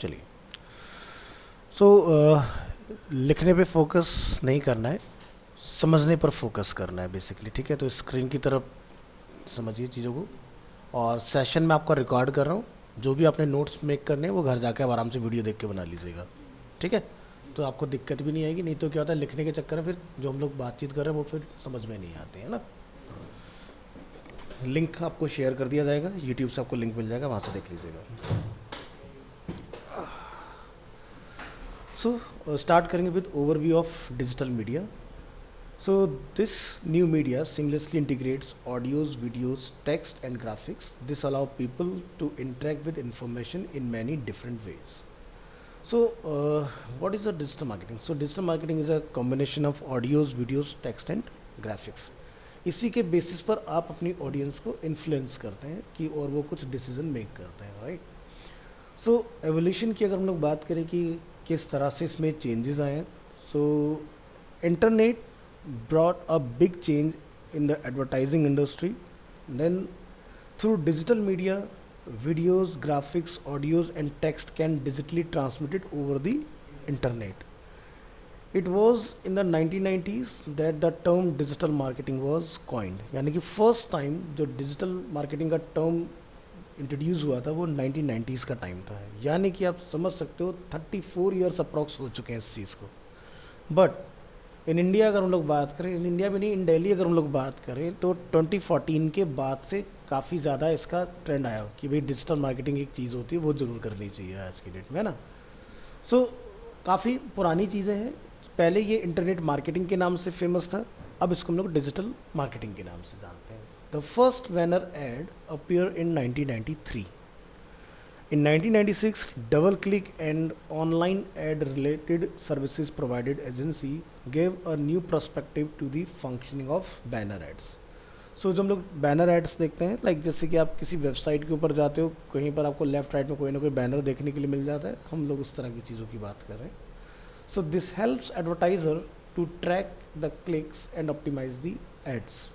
चलिए। सो लिखने पे फोकस नहीं करना है, समझने पर फोकस करना है बेसिकली, ठीक है। तो स्क्रीन की तरफ समझिए चीज़ों को, और सेशन में आपका रिकॉर्ड कर रहा हूँ। जो भी आपने नोट्स मेक करने हैं वो घर जाके आप आराम से वीडियो देख के बना लीजिएगा, ठीक है। तो आपको दिक्कत भी नहीं आएगी। नहीं तो क्या होता है, लिखने के चक्कर में फिर जो हम लोग बातचीत कर रहे हैं वो फिर समझ में नहीं आते है ना। लिंक आपको शेयर कर दिया जाएगा, यूट्यूब से आपको लिंक मिल जाएगा, वहाँ से देख लीजिएगा। सो स्टार्ट करेंगे with overview of digital media. So this new media seamlessly integrates audios, videos, text and graphics. This allow people to interact with information in many different ways. So what is a digital marketing? So digital marketing is a combination of audios, videos, text and graphics. इसी के basis पर आप अपनी audience को influence करते हैं कि और वो कुछ डिसीजन मेक करते हैं, राइट। सो एवोल्यूशन की अगर हम लोग बात करें कि किस तरह से इसमें चेंजेस आए हैं, so internet brought a big change in the advertising industry. Then through digital media, videos, graphics, audios and text can digitally transmitted over the internet. It was in the 1990s that the term digital marketing was coined. यानी कि first time जो digital marketing का term introduce हुआ था वो 1990s का time था। यानी कि आप समझ सकते हो 34 ईयर्स अप्रॉक्स हो चुके हैं इस चीज़ को। बट इन इंडिया अगर हम लोग बात करें, इन इंडिया में नहीं, इन दिल्ली अगर हम लोग बात करें, तो 2014 के बाद से काफ़ी ज़्यादा इसका ट्रेंड आया कि भाई डिजिटल मार्केटिंग एक चीज़ होती है, वो ज़रूर करनी चाहिए आज की डेट में, है ना। सो काफ़ी पुरानी चीज़ें हैं। पहले ये इंटरनेट मार्केटिंग के नाम से फेमस था, अब इसको हम लोग डिजिटल मार्केटिंग के नाम से जानते हैं। The first banner add appear in 1993। In 1996, DoubleClick and online ad-related services provided agency gave a new perspective to the functioning of banner ads. So जब हम लोग बैनर एड्स देखते हैं, लाइक जैसे कि आप किसी वेबसाइट के ऊपर जाते हो, कहीं पर आपको लेफ्ट राइट में कोई ना कोई बैनर देखने के लिए मिल जाता है, हम लोग उस तरह की चीज़ों की बात कर रहे हैं। So this helps advertiser to track the clicks and optimise the ads.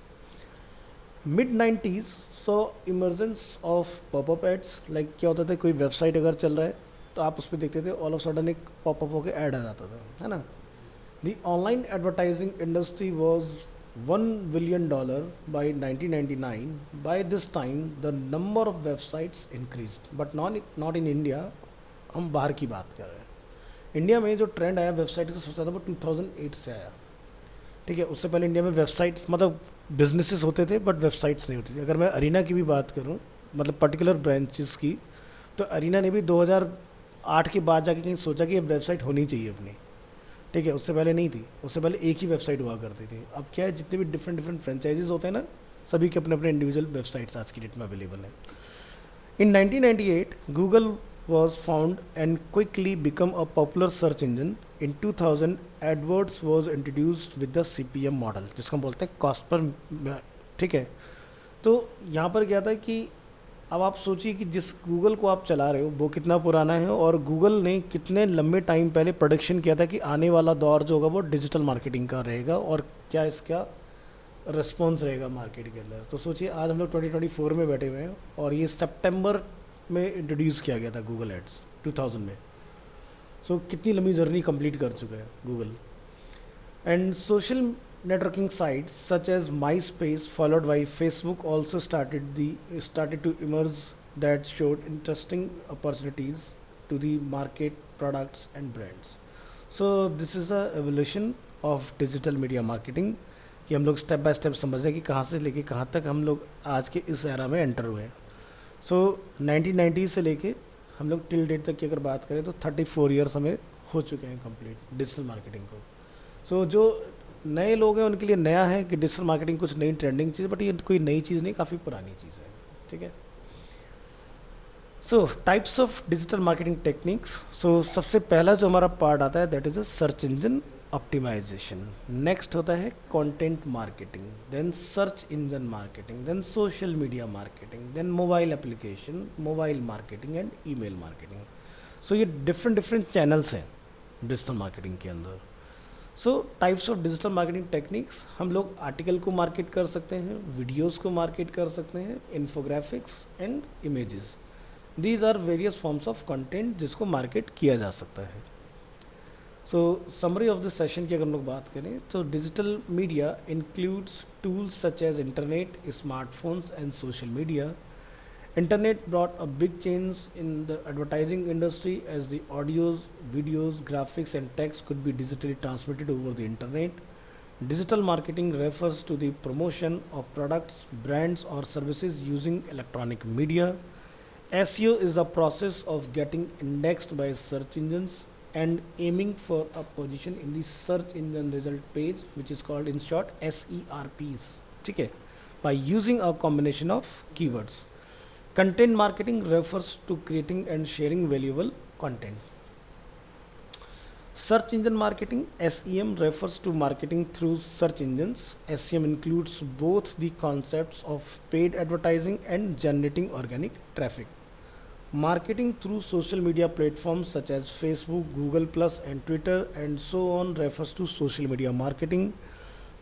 Mid 90s so emergence of pop up ads. Like क्या होता था, कोई वेबसाइट अगर चल रहा है तो आप उस पर देखते थे, ऑल ऑफ सडन एक पॉपअप होकर ऐड आ जाता था, है ना। The online advertising industry was $1 billion by 1999. By this time the number of websites increased, but not in India। हम बाहर की बात कर रहे हैं। इंडिया में जो ट्रेंड आया वेबसाइट का सबसे ज़्यादा वो 2008 से आया, ठीक है। उससे पहले इंडिया में वेबसाइट मतलब बिजनेसेस होते थे बट वेबसाइट्स नहीं होती थी। अगर मैं अरीना की भी बात करूं, मतलब पर्टिकुलर ब्रांचेस की, तो अरीना ने भी 2008 के बाद जाके कहीं सोचा कि ये वेबसाइट होनी चाहिए अपनी, ठीक है। उससे पहले नहीं थी, उससे पहले एक ही वेबसाइट हुआ करती थी। अब क्या है, जितने भी डिफरेंट फ्रेंचाइजीज होते हैं ना, सभी के अपने अपने इंडिविजुअल वेबसाइट्स आज की डेट में अवेलेबल हैं। इन 1998 Google was found and quickly become a popular search engine. In 2000 AdWords was introduced with the CPM model, जिसको हम बोलते हैं कॉस्ट पर, ठीक है। तो यहाँ पर क्या था कि अब आप सोचिए कि जिस गूगल को आप चला रहे हो वो कितना पुराना है, और गूगल ने कितने लंबे टाइम पहले प्रोडिक्शन किया था कि आने वाला दौर जो होगा वो डिजिटल मार्केटिंग का रहेगा और क्या इसका रिस्पॉन्स रहेगा मार्केट के अंदर। तो सोचिए आज हम लोग 2024 में बैठे हुए हैं और ये सितंबर में इंट्रोड्यूस किया गया था गूगल एड्स 2000 में। सो कितनी लंबी जर्नी कंप्लीट कर चुका है Google. And social networking sites such as MySpace followed by Facebook also started to emerge that showed interesting opportunities to the market products and brands. So this is the evolution of digital media marketing, कि हम लोग step by step समझ रहे हैं कि कहाँ से लेके कहाँ तक हम लोग आज के इस एरा में एंटर हुए हैं। सो 1990 से लेके हम लोग टिल डेट तक की अगर बात करें तो 34 ईयर्स हमें हो चुके हैं कंप्लीट डिजिटल मार्केटिंग को। सो जो नए लोग हैं उनके लिए नया है कि डिजिटल मार्केटिंग कुछ नई ट्रेंडिंग चीज़, बट ये कोई नई चीज़ नहीं, काफ़ी पुरानी चीज़ है, ठीक है। So types of digital marketing techniques. So सबसे पहला जो हमारा पार्ट आता है that is a search engine optimization. Next होता है content marketing, then search engine marketing, then social media marketing, then mobile application, mobile marketing and email marketing. So ये different channels हैं डिजिटल मार्केटिंग के अंदर। So types of digital marketing techniques, हम लोग article को market कर सकते हैं, वीडियोज़ को मार्केट कर सकते हैं, infographics and images. These are various forms of content जिसको मार्केट किया जा सकता है. So summary of this session की अगर हम लोग बात करें तो digital media includes tools such as internet, smartphones and social media. Internet brought a big change in the advertising industry as the audios, videos, graphics and text could be digitally transmitted over the internet. Digital marketing refers to the promotion of products, brands or services using electronic media. SEO is the process of getting indexed by search engines and aiming for a position in the search engine result page, which is called in short SERPs. ठीक है, by using a combination of keywords. Content marketing refers to creating and sharing valuable content. Search engine marketing (SEM) refers to marketing through search engines. SEM includes both the concepts of paid advertising and generating organic traffic. Marketing through social media platforms such as Facebook, Google Plus and Twitter and so on refers to social media marketing.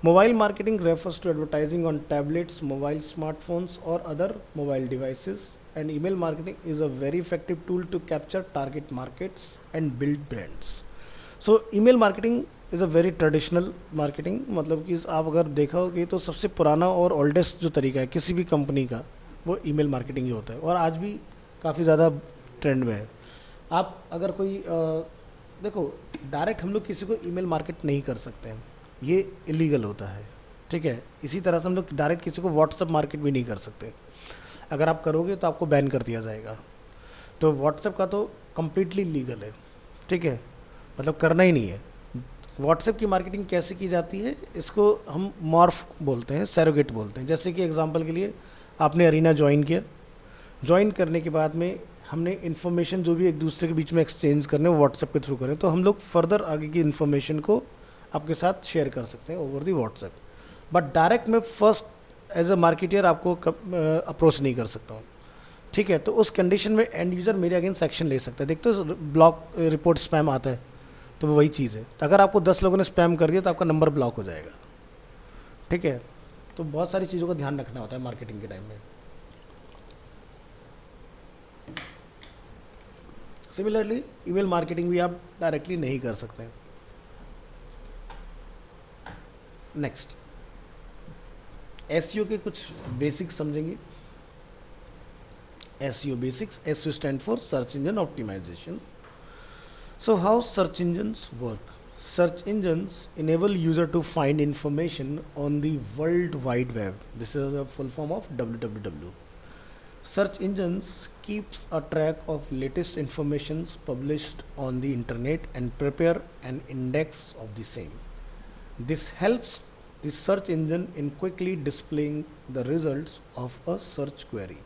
Mobile marketing refers to advertising on tablets, mobile smartphones or other mobile devices. And email marketing is a very effective tool to capture target markets and build brands. So email marketing is a very traditional marketing. मतलब कि आप अगर देखा होगी तो सबसे पुराना और ओल्डेस्ट जो तरीका है किसी भी कंपनी का वो ईमेल मार्केटिंग ही होता है और आज भी काफ़ी ज़्यादा ट्रेंड में है. आप अगर कोई देखो डायरेक्ट हम लोग किसी को ईमेल मार्केट नहीं कर सकते हैं, ये इलीगल होता है. ठीक है, इसी तरह से हम लोग डायरेक्ट किसी को व्हाट्सएप मार्केट भी नहीं कर सकते. अगर आप करोगे तो आपको बैन कर दिया जाएगा. तो व्हाट्सएप का तो कम्प्लीटली लीगल है. ठीक है, मतलब करना ही नहीं है. व्हाट्सएप की मार्केटिंग कैसे की जाती है, इसको हम मॉर्फ बोलते हैं, सैरोगेट बोलते हैं. जैसे कि एग्जांपल के लिए आपने अरीना ज्वाइन किया, ज्वाइन करने के बाद में हमने इन्फॉर्मेशन जो भी एक दूसरे के बीच में एक्सचेंज करने व्हाट्सएप के थ्रू करें तो हम लोग फर्दर आगे की इन्फॉर्मेशन को आपके साथ शेयर कर सकते हैं over the WhatsApp. But direct मैं फर्स्ट एज अ मार्केटियर आपको अप्रोच नहीं कर सकता हूँ. ठीक है, तो उस कंडीशन में एंड यूज़र मेरे अगेंस्ट एक्शन ले सकता है. देखते हो ब्लॉक रिपोर्ट स्पैम आता है तो वो वही चीज़ है. तो अगर आपको 10 लोगों ने स्पैम कर दिया तो आपका नंबर ब्लॉक हो जाएगा. ठीक है, तो बहुत सारी चीज़ों का ध्यान रखना होता है मार्केटिंग के टाइम में. सिमिलरली ईमेल मार्केटिंग भी आप डायरेक्टली नहीं कर सकते हैं. नेक्स्ट एसईओ के कुछ बेसिक्स समझेंगे. SEO basics. SEO stand for search engine optimisation. So how search engines work. Search engines enable user to find information on the world wide web. This is a full form of www. Search engines keeps a track of latest informations published on the internet and prepare an index of the same. This helps the search engine in quickly displaying the results of a search query.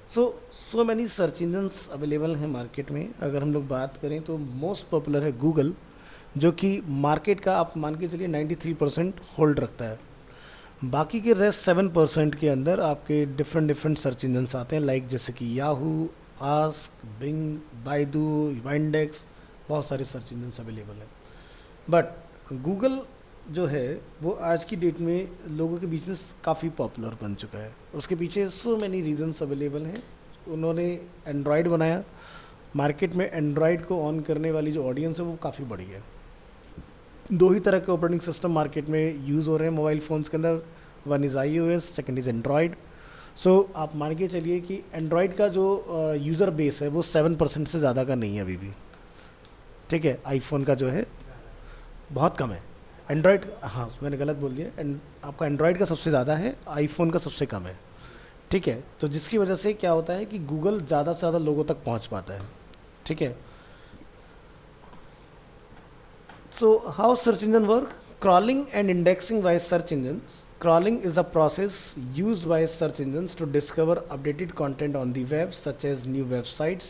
So many search engines available हैं market में. अगर हम लोग बात करें तो most popular है Google, जो कि मार्केट का आप मान के चलिए 93% होल्ड रखता है. बाकी के रेस्ट 7% के अंदर आपके डिफरेंट सर्च इंजन्स आते हैं, लाइक जैसे कि याहू, आस्क, बिंग, बाइडू, वाइंडेक्स, बहुत सारे सर्च इंजन्स अवेलेबल हैं. बट गूगल जो है वो आज की डेट में लोगों के बीच में काफ़ी पॉपुलर बन चुका है. उसके पीछे सो मैनी रीजंस अवेलेबल हैं. उन्होंने एंड्रॉयड बनाया, मार्केट में एंड्रॉयड को ऑन करने वाली जो ऑडियंस है वो काफ़ी बड़ी है. 2 ही तरह के ऑपरेटिंग सिस्टम मार्केट में यूज़ हो रहे हैं मोबाइल फ़ोन्स के अंदर. One is iOS, second is Android. So आप मान के चलिए कि एंड्रॉयड का जो यूज़र बेस है वो 7% से ज़्यादा का नहीं है अभी भी. ठीक है, आईफोन का जो है बहुत कम है. एंड्रॉयड, हाँ मैंने गलत बोल दिया, आपका एंड्रॉयड का सबसे ज़्यादा है, आईफोन का सबसे कम है. ठीक है, तो जिसकी वजह से क्या होता है कि गूगल ज़्यादा से ज़्यादा लोगों तक पहुंच पाता है. ठीक है, so how search engine work. Crawling and indexing by search engines. Crawling is the process used by search engines to discover updated content on the web, such as new websites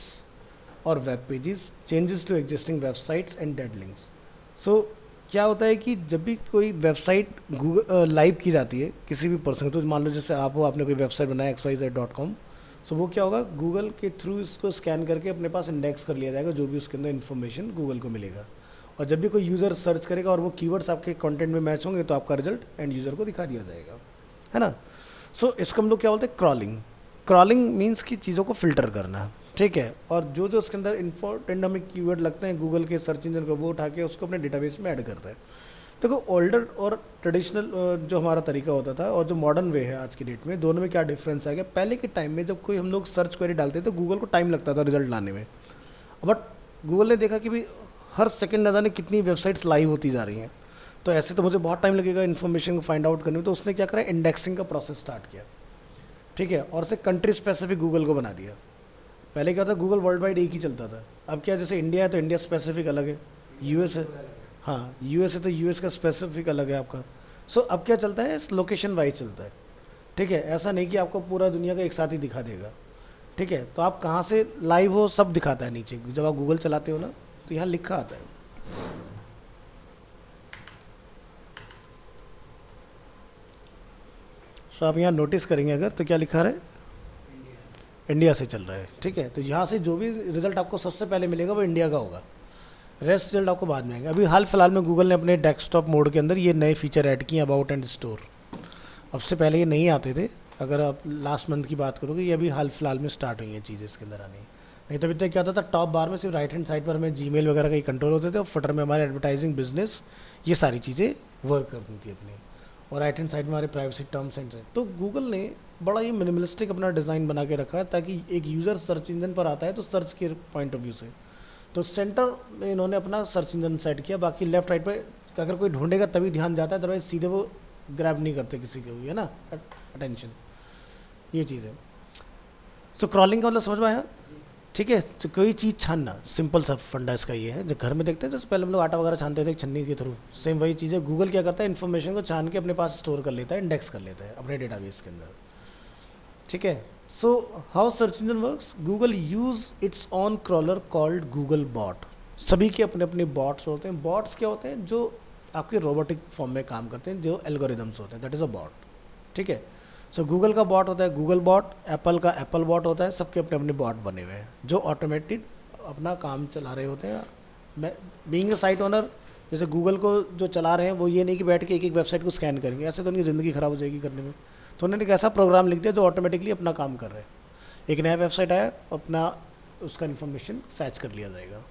or web pages, changes to existing websites and dead links. So क्या होता है कि जब भी कोई website Google live की जाती है किसी भी पर्सन, तो मान लो जैसे आप हो, आपने कोई वेबसाइट बनाया xyz.com, सो वो क्या होगा, गूगल के थ्रू इसको स्कैन करके अपने पास इंडेक्स कर लिया जाएगा, जो भी उसके अंदर इन्फॉर्मेशन गूगल को मिलेगा. और जब भी कोई यूज़र सर्च करेगा और वो कीवर्ड्स आपके कंटेंट में मैच होंगे तो आपका रिजल्ट एंड यूज़र को दिखा दिया जाएगा, है ना. सो इसको हम लोग क्या बोलते हैं, क्रॉलिंग. क्रॉलिंग मीन्स कि चीज़ों को फिल्टर करना. ठीक है, और जो जो उसके अंदर इंपॉर्टेंट हमें कीवर्ड लगते हैं गूगल के सर्च इंजन को, वो उठा के उसको अपने डेटाबेस में ऐड करता है। देखो ओल्डर और ट्रेडिशनल जो हमारा तरीका होता था और जो मॉडर्न वे है आज की डेट में, दोनों में क्या डिफरेंस आ गया। पहले के टाइम में जब कोई हम लोग सर्च क्वेरी डालते थे तो गूगल को टाइम लगता था रिजल्ट लाने में, बट गूगल ने देखा कि भाई हर सेकंड न जाने कितनी वेबसाइट्स लाइव होती जा रही हैं, तो ऐसे तो मुझे बहुत टाइम लगेगा इन्फॉर्मेशन को फाइंड आउट करने में, तो उसने क्या करा, इंडेक्सिंग का प्रोसेस स्टार्ट किया। ठीक है, और उसे कंट्री स्पेसिफिक गूगल को बना दिया। पहले क्या था, गूगल वर्ल्ड वाइड एक ही चलता था। अब क्या, जैसे इंडिया है तो इंडिया स्पेसिफिक अलग है, यूएस है, हाँ यूएस है तो यूएस का स्पेसिफिक अलग है आपका। सो अब क्या चलता है, लोकेशन वाइज चलता है। ठीक है, ऐसा नहीं कि आपको पूरा दुनिया का एक साथ ही दिखा देगा। ठीक है, तो आप कहाँ से लाइव हो सब दिखाता है नीचे, जब आप गूगल चलाते हो ना तो यहाँ लिखा आता है। सो आप यहाँ नोटिस करेंगे अगर, तो क्या लिखा रहा है, इंडिया से चल रहा है। ठीक है, तो यहाँ से जो भी रिजल्ट आपको सबसे पहले मिलेगा वो इंडिया का होगा, रेस्ट रिजल्ट आपको बाद में आएंगे। अभी हाल फिलहाल में गूगल ने अपने डेस्कटॉप मोड के अंदर ये नए फीचर ऐड किए, अबाउट एंड स्टोर। अब से पहले ये नहीं आते थे, अगर आप लास्ट मंथ की बात करोगे, ये अभी हाल फिलहाल में स्टार्ट हुई हैं चीज़ें इसके अंदर आनी। नहीं तो अभी तक क्या होता था, टॉप बार में सिर्फ राइट हैंड साइड पर हमें जीमेल वगैरह का ही कंट्रोल होते थे, और फटर में हमारे एडवर्टाइजिंग बिजनेस ये सारी चीज़ें वर्क करती थी अपनी, और राइट हैंड साइड में हमारे प्राइवेसी टर्म्स एंड से। तो गूगल ने बड़ा ही मिनिमलिस्टिक अपना डिज़ाइन बना के रखा है, ताकि एक यूज़र सर्च इंजन पर आता है तो सर्च के पॉइंट ऑफ व्यू से, तो सेंटर में इन्होंने अपना सर्च इंजन सेट किया, बाकी लेफ्ट राइट पे अगर कोई ढूंढेगा तभी ध्यान जाता है, अदरवाइज सीधे वो ग्रैब नहीं करते किसी के भी, है ना, अटेंशन, ये चीज़ है। तो क्रॉलिंग का मतलब समझ में आया। ठीक है, तो कोई चीज़ छानना, सिंपल सा फंडा इसका ये है, जो घर में देखते हैं जैसे पहले हम लोग आटा वगैरह छानते थे एक छन्नी के थ्रू, सेम वही चीज़ है। गूगल क्या करता है, इन्फॉर्मेशन को छान के अपने पास स्टोर कर लेता है, इंडेक्स कर लेता है अपने डेटाबेस के अंदर। ठीक है, so how search engine works, Google use its own crawler called Google bot. सभी के अपने अपने बॉट्स होते हैं। बॉट्स क्या होते हैं, जो आपके रोबोटिक फॉर्म में काम करते हैं, जो एल्गोरिदम्स होते हैं, दैट इज़ अ बॉट। ठीक है, सो गूगल का बॉट होता है गूगल बॉट, एप्पल का एप्पल बॉट होता है, सबके अपने अपने बॉट बने हुए हैं जो ऑटोमेटेड अपना काम चला रहे होते हैं। मैं बीइंग ए साइट ओनर, जैसे गूगल को जो चला रहे हैं वो ये नहीं कि बैठ के एक एक वेबसाइट को स्कैन करेंगे, ऐसे तो उनकी ज़िंदगी ख़राब हो जाएगी करने में। तो उन्होंने एक ऐसा प्रोग्राम लिख दिया जो ऑटोमेटिकली अपना काम कर रहे हैं। एक नया वेबसाइट आया, अपना उसका इन्फॉर्मेशन फैच कर लिया जाएगा।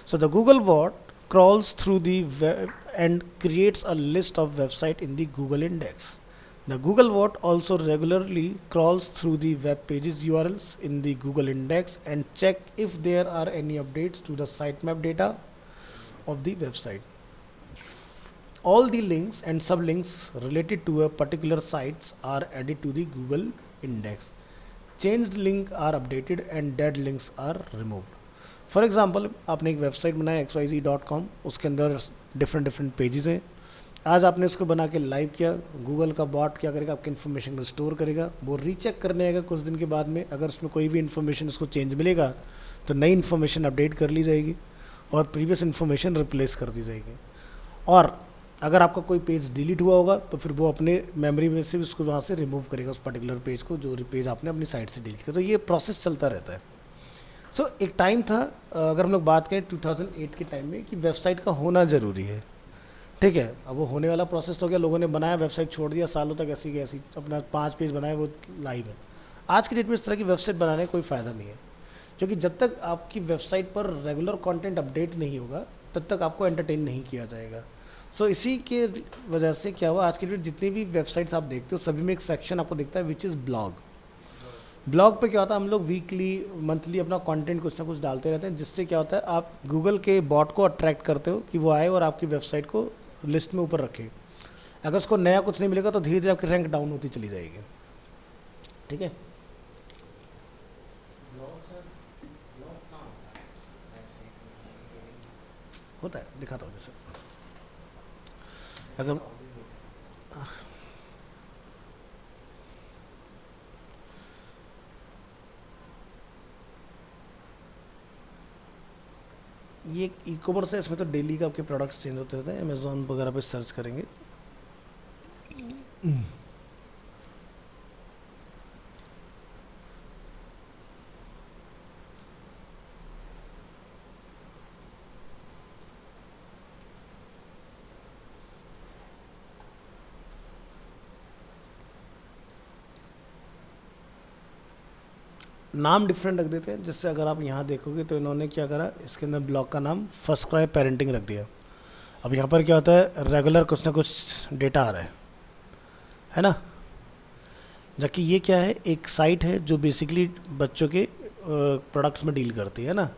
So the Google bot crawls through the web and creates a list of website in the Google index. The Google bot also regularly crawls through the web pages URLs in the Google index and check if there are any updates to the sitemap data of the website. All the links and sublinks related to a particular sites are added to the Google index. Changed link are updated and dead links are removed. For example, आपने एक website बनाया xyz.com, उसके अंदर different different pages हैं। आज आपने उसको बना के लाइव किया, गूगल का बॉट क्या करेगा, आपकी इन्फॉर्मेशन को स्टोर करेगा, वो रीचेक करने आएगा कुछ दिन के बाद में। अगर उसमें कोई भी इन्फॉर्मेशन उसको चेंज मिलेगा तो नई इन्फॉर्मेशन अपडेट कर ली जाएगी और प्रीवियस इन्फॉर्मेशन रिप्लेस कर दी जाएगी। और अगर आपका कोई पेज डिलीट हुआ होगा तो फिर वो अपने मेमोरी में से उसको वहाँ से रिमूव करेगा, उस पर्टिकुलर पेज को, जो पेज आपने अपनी साइट से डिलीट किया। तो ये प्रोसेस चलता रहता है। सो एक टाइम था, अगर हम लोग बात करें 2008 के टाइम में, कि वेबसाइट का होना ज़रूरी है। ठीक है, अब वो होने वाला प्रोसेस तो क्या, लोगों ने बनाया, वेबसाइट छोड़ दिया, सालों तक ऐसी की ऐसी अपना 5 पेज बनाए, वो लाइव है। आज की डेट में इस तरह की वेबसाइट बनाने का कोई फ़ायदा नहीं है, क्योंकि जब तक आपकी वेबसाइट पर रेगुलर कंटेंट अपडेट नहीं होगा तब तक आपको एंटरटेन नहीं किया जाएगा। सो इसी के वजह से क्या हुआ, आज की डेट में जितनी भी वेबसाइट्स आप देखते हो सभी में एक सेक्शन आपको दिखता है विच इज़ ब्लॉग। ब्लॉग पे क्या होता है, हम लोग वीकली मंथली अपना कंटेंट कुछ ना कुछ डालते रहते हैं, जिससे क्या होता है, आप गूगल के बॉट को अट्रैक्ट करते हो कि वो आए और आपकी वेबसाइट को लिस्ट में ऊपर रखे। अगर उसको नया कुछ नहीं मिलेगा तो धीरे धीरे आपकी रैंक डाउन होती चली जाएगी। ठीक है, होता है, दिखाता हूँ जैसे अगर ये ई कॉमर्स है, इसमें तो डेली का आपके प्रोडक्ट्स चेंज होते रहते हैं। अमेजोन वगैरह पे सर्च करेंगे, नाम डिफरेंट रख देते हैं। जैसे अगर आप यहाँ देखोगे तो इन्होंने क्या करा, इसके अंदर ब्लॉग का नाम फर्स्ट क्राई पेरेंटिंग रख दिया। अब यहाँ पर क्या होता है, रेगुलर कुछ ना कुछ डेटा आ रहा है ना। जबकि ये क्या है, एक साइट है जो बेसिकली बच्चों के प्रोडक्ट्स में डील करती है ना।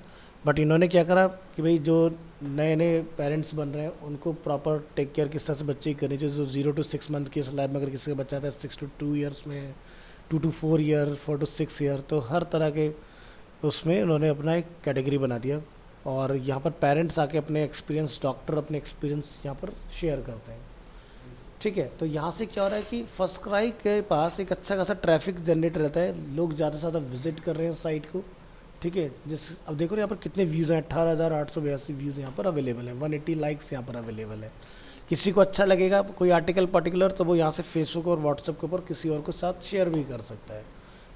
बट इन्होंने क्या करा कि भाई जो नए नए पेरेंट्स बन रहे हैं उनको प्रॉपर टेक केयर किस तरह से बच्चे की करनी चाहिए। जो 0 to 6 मंथ की लाइफ में अगर किसी का बच्चा आता है 6 to 2 ईयर्स में, 2 to 4 ईयर, 4 to 6 ईयर, तो हर तरह के उसमें उन्होंने अपना एक कैटेगरी बना दिया। और यहाँ पर पेरेंट्स आके अपने एक्सपीरियंस, डॉक्टर अपने एक्सपीरियंस यहाँ पर शेयर करते हैं। ठीक है, तो यहाँ से क्या हो रहा है कि फर्स्ट क्राई के पास एक अच्छा खासा ट्रैफिक जनरेट रहता है, लोग ज़्यादा से ज़्यादा विजिट कर रहे हैं साइट को। ठीक है, जिस अब देखो यहाँ पर कितने व्यूज़ हैं, 18,882 व्यूज़ यहाँ पर अवेलेबल हैं, 180 लाइक्स यहाँ पर अवेलेबल है। किसी को अच्छा लगेगा कोई आर्टिकल पर्टिकुलर, तो वो यहाँ से फेसबुक और व्हाट्सएप के ऊपर किसी और के साथ शेयर भी कर सकता है।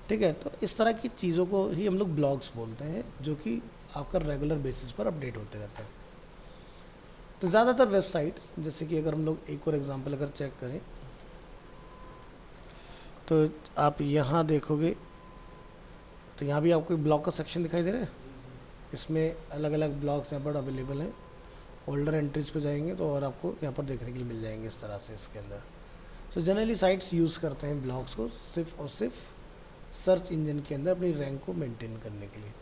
ठीक है, तो इस तरह की चीज़ों को ही हम लोग ब्लॉग्स बोलते हैं, जो कि आपका रेगुलर बेसिस पर अपडेट होते रहते हैं। तो ज़्यादातर वेबसाइट्स, जैसे कि अगर हम लोग एक और एग्जांपल अगर चेक करें तो आप यहाँ देखोगे तो यहाँ भी आपको ब्लॉग का सेक्शन दिखाई दे रहा है। इसमें अलग अलग ब्लॉग्स यहाँ पर अवेलेबल हैं। ओल्डर एंट्रीज पे जाएंगे तो और आपको यहाँ पर देखने के लिए मिल जाएंगे इस तरह से इसके अंदर। तो जनरली साइट्स यूज़ करते हैं ब्लॉग्स को सिर्फ और सिर्फ सर्च इंजन के अंदर अपनी रैंक को मेंटेन करने के लिए।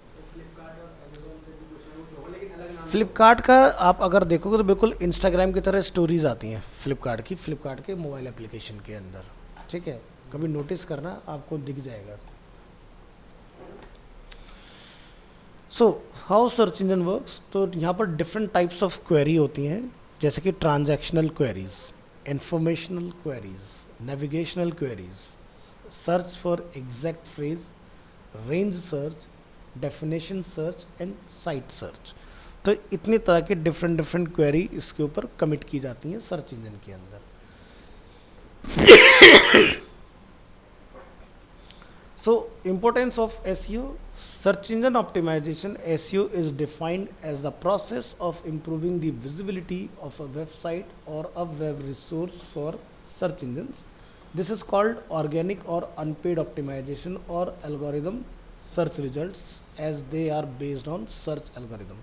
फ्लिपकार्ट का आप अगर देखोगे तो बिल्कुल इंस्टाग्राम की तरह स्टोरीज आती हैं फ्लिपकार्ट के मोबाइल एप्लीकेशन के अंदर। ठीक है, कभी नोटिस करना, आपको दिख जाएगा। सो हाउ सर्च इंजन वर्क्स, तो यहाँ पर डिफरेंट टाइप्स ऑफ क्वेरी होती हैं, जैसे कि transactional queries, informational queries, navigational queries, search for exact phrase, range search, definition search and site search. तो इतनी तरह के डिफरेंट क्वेरी इसके ऊपर कमिट की जाती हैं सर्च इंजन के अंदर। So importance of SEO, search engine optimization SEO is defined as the process of improving the visibility of a website or a web resource for search engines. This is called organic or unpaid optimization or algorithm search results as they are based on search algorithm.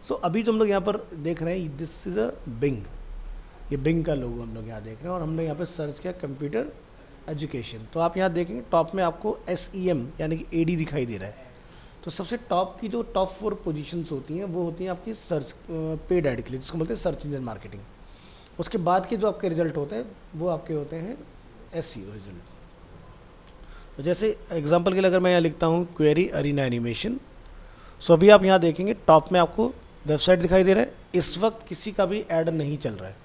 So अभी जो हम लोग यहाँ पर देख रहे हैं, this is a Bing, ये Bing का लोगो हम लोग यहाँ देख रहे हैं और हमने यहाँ पर सर्च किया कंप्यूटर एजुकेशन। तो आप यहाँ देखेंगे टॉप में आपको SEM यानी कि AD दिखाई दे रहा है। तो सबसे टॉप की जो टॉप 4 पोजीशंस होती हैं वो होती हैं आपकी सर्च पेड ऐड के लिए, जिसको बोलते हैं सर्च इंजन मार्केटिंग। उसके बाद के जो आपके रिजल्ट होते हैं वो आपके होते हैं SEO रिजल्ट। तो जैसे एग्जांपल के लिए अगर मैं यहाँ लिखता हूँ क्वेरी अरीना एनिमेशन, सो अभी आप यहाँ देखेंगे टॉप में आपको वेबसाइट दिखाई दे रहा है। इस वक्त किसी का भी ऐड नहीं चल रहा है।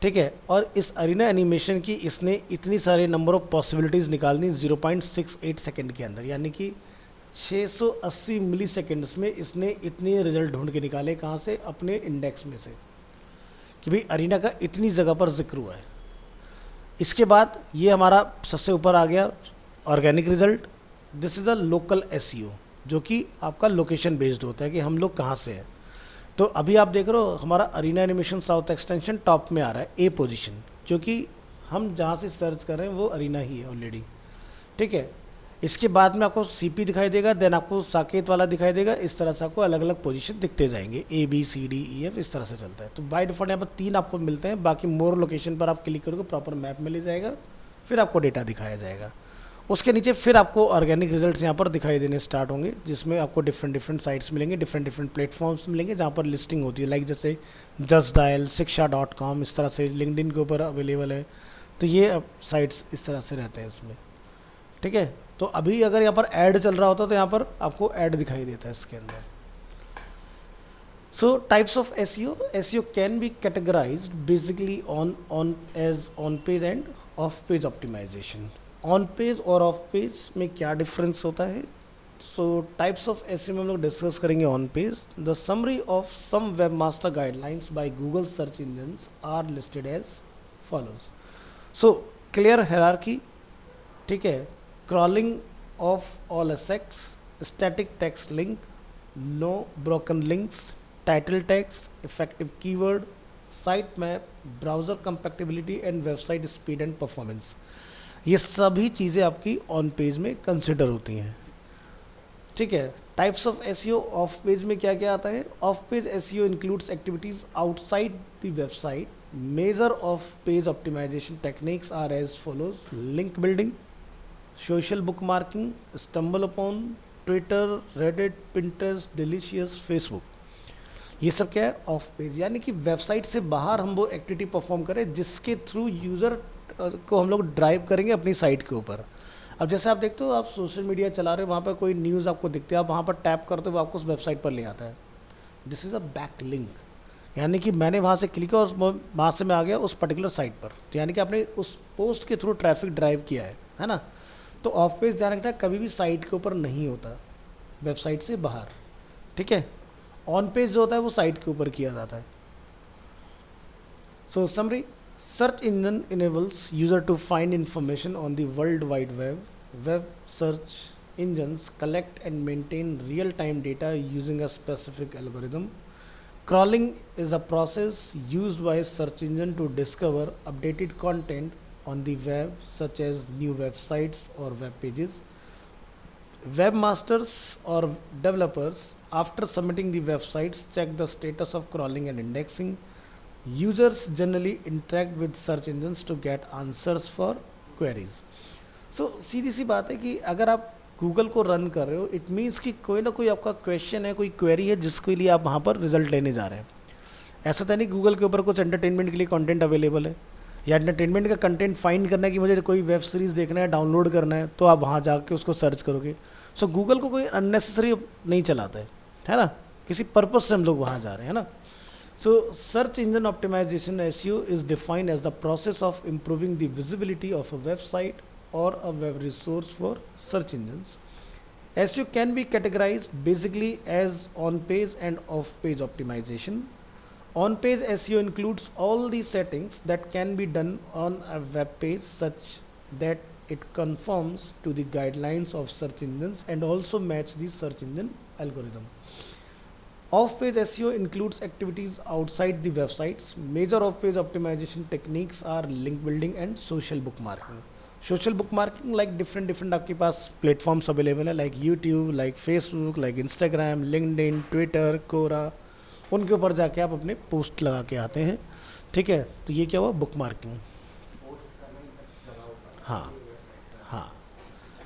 ठीक है, और इस अरीना एनिमेशन की इसने इतनी सारे नंबर ऑफ पॉसिबिलिटीज़ निकाल दी 0.68 सेकेंड के अंदर, यानी कि 680 मिली सेकेंड्स में इसने इतने रिजल्ट ढूंढ के निकाले। कहाँ से? अपने इंडेक्स में से, कि भाई अरीना का इतनी जगह पर जिक्र हुआ है। इसके बाद ये हमारा सबसे ऊपर आ गया organic result. This is a local SEO, जो कि आपका लोकेशन बेस्ड होता है कि हम लोग कहाँ से हैं। तो अभी आप देख रहे हो हमारा Arena Animation South Extension top में आ रहा है, ए पोजीशन, क्योंकि हम जहाँ से सर्च कर रहे हैं वो अरीना ही है ऑलरेडी। ठीक है, इसके बाद में आपको सीपी दिखाई देगा, देन आपको साकेत वाला दिखाई देगा। इस तरह से आपको अलग अलग पोजीशन दिखते जाएंगे, A B C D E F, इस तरह से चलता है। तो बाय डिफॉल्ट यहाँ पर 3 आपको मिलते हैं। बाकी मोर लोकेशन पर आप क्लिक करोगे प्रॉपर मैप में ले जाएगा, फिर आपको डेटा दिखाया जाएगा। उसके नीचे फिर आपको ऑर्गेनिक रिजल्ट्स यहाँ पर दिखाई देने स्टार्ट होंगे, जिसमें आपको डिफरेंट साइट्स मिलेंगे, डिफरेंट प्लेटफॉर्म्स मिलेंगे जहाँ पर लिस्टिंग होती है, लाइक जैसे जस्ट डायल, शिक्षा.com, इस तरह से लिंक्डइन के ऊपर अवेलेबल है। तो ये साइट्स इस तरह से रहते हैं इसमें। ठीक है, तो अभी अगर यहाँ पर ऐड चल रहा होता तो यहाँ पर आपको ऐड दिखाई देता है इसके अंदर। So types of SEO can be categorised basically on page and off page optimisation. On page और ऑफ पेज में क्या डिफरेंस होता है? सो टाइप्स ऑफ एसईओ में हम लोग डिस्कस करेंगे on page. The summary of some webmaster guidelines by Google search engines are listed as follows. So clear hierarchy, ठीक है, crawling of all assets, static text link, no broken links, title text, effective keyword, site map, browser compatibility and website speed and performance। ये सभी चीज़ें आपकी on page में consider होती हैं। ठीक है। Types of SEO off page में क्या क्या आता है? Off page SEO includes activities outside the website. Major off page optimisation techniques are as follows: link building, social bookmarking, StumbleUpon, Twitter, Reddit, Pinterest, Delicious, Facebook. ये सब क्या है? Off page, यानी कि वेबसाइट से बाहर हम वो एक्टिविटी परफॉर्म करें जिसके थ्रू यूज़र को हम लोग ड्राइव करेंगे अपनी साइट के ऊपर। अब जैसे आप देखते हो, आप सोशल मीडिया चला रहे हो, वहाँ पर कोई न्यूज़ आपको दिखती है, आप वहाँ पर टैप करते हो, वो आपको उस वेबसाइट पर ले आता है। This is a back link, यानी कि मैंने वहाँ से क्लिक किया और वहाँ से मैं आ गया उस पर्टिकुलर साइट पर, तो यानी कि आपने उस पोस्ट के थ्रू ट्रैफिक ड्राइव किया है ना। तो ऑफ पेज ध्यान रखना कभी भी साइट के ऊपर नहीं होता, वेबसाइट से बाहर, ठीक है। ऑन पेज जो होता है वो साइट के ऊपर किया जाता है। So summary: search engine enables user to find information on the World Wide Web. Web search engines collect and maintain real-time data using a specific algorithm. Crawling is a process used by search engine to discover updated content on the web, such as new websites or web pages. Webmasters or developers, after submitting the websites, check the status of crawling and indexing. Users generally interact with search engines to get answers for queries. So सीधी सी बात है कि अगर आप Google को run कर रहे हो, it means कि कोई ना कोई आपका क्वेश्चन है, कोई क्वेरी है जिसके लिए आप वहाँ पर रिजल्ट लेने जा रहे हैं। ऐसा तो नहीं गूगल के ऊपर कुछ एंटरटेनमेंट के लिए कंटेंट अवेलेबल है, या एंटरटेनमेंट का कंटेंट फाइंड करना है कि मुझे कोई वेब सीरीज़ देखना है, डाउनलोड करना है, तो आप वहाँ जाके उसको सर्च करोगे। सो गूगल को कोई अननेसेसरी नहीं चलाता है ना, किसी पर्पज़ से हम लोग वहाँ जा रहे हैं ना। So search engine optimization SEO is defined as the process of improving the visibility of a website or a web resource for search engines. SEO can be categorized basically as on-page and off-page optimization. On-page SEO includes all the settings that can be done on a web page such that it conforms to the guidelines of search engines and also match the search engine algorithm. Off-page SEO includes activities outside the websites. Major off-page optimization techniques are link building and social bookmarking. Social bookmarking, like different आपके पास platforms available है, like YouTube, like Facebook, like Instagram, LinkedIn, Twitter, Quora, उनके ऊपर जाके आप अपने post लगा के आते हैं, ठीक है। तो ये क्या हुआ? Book marking. हाँ हाँ,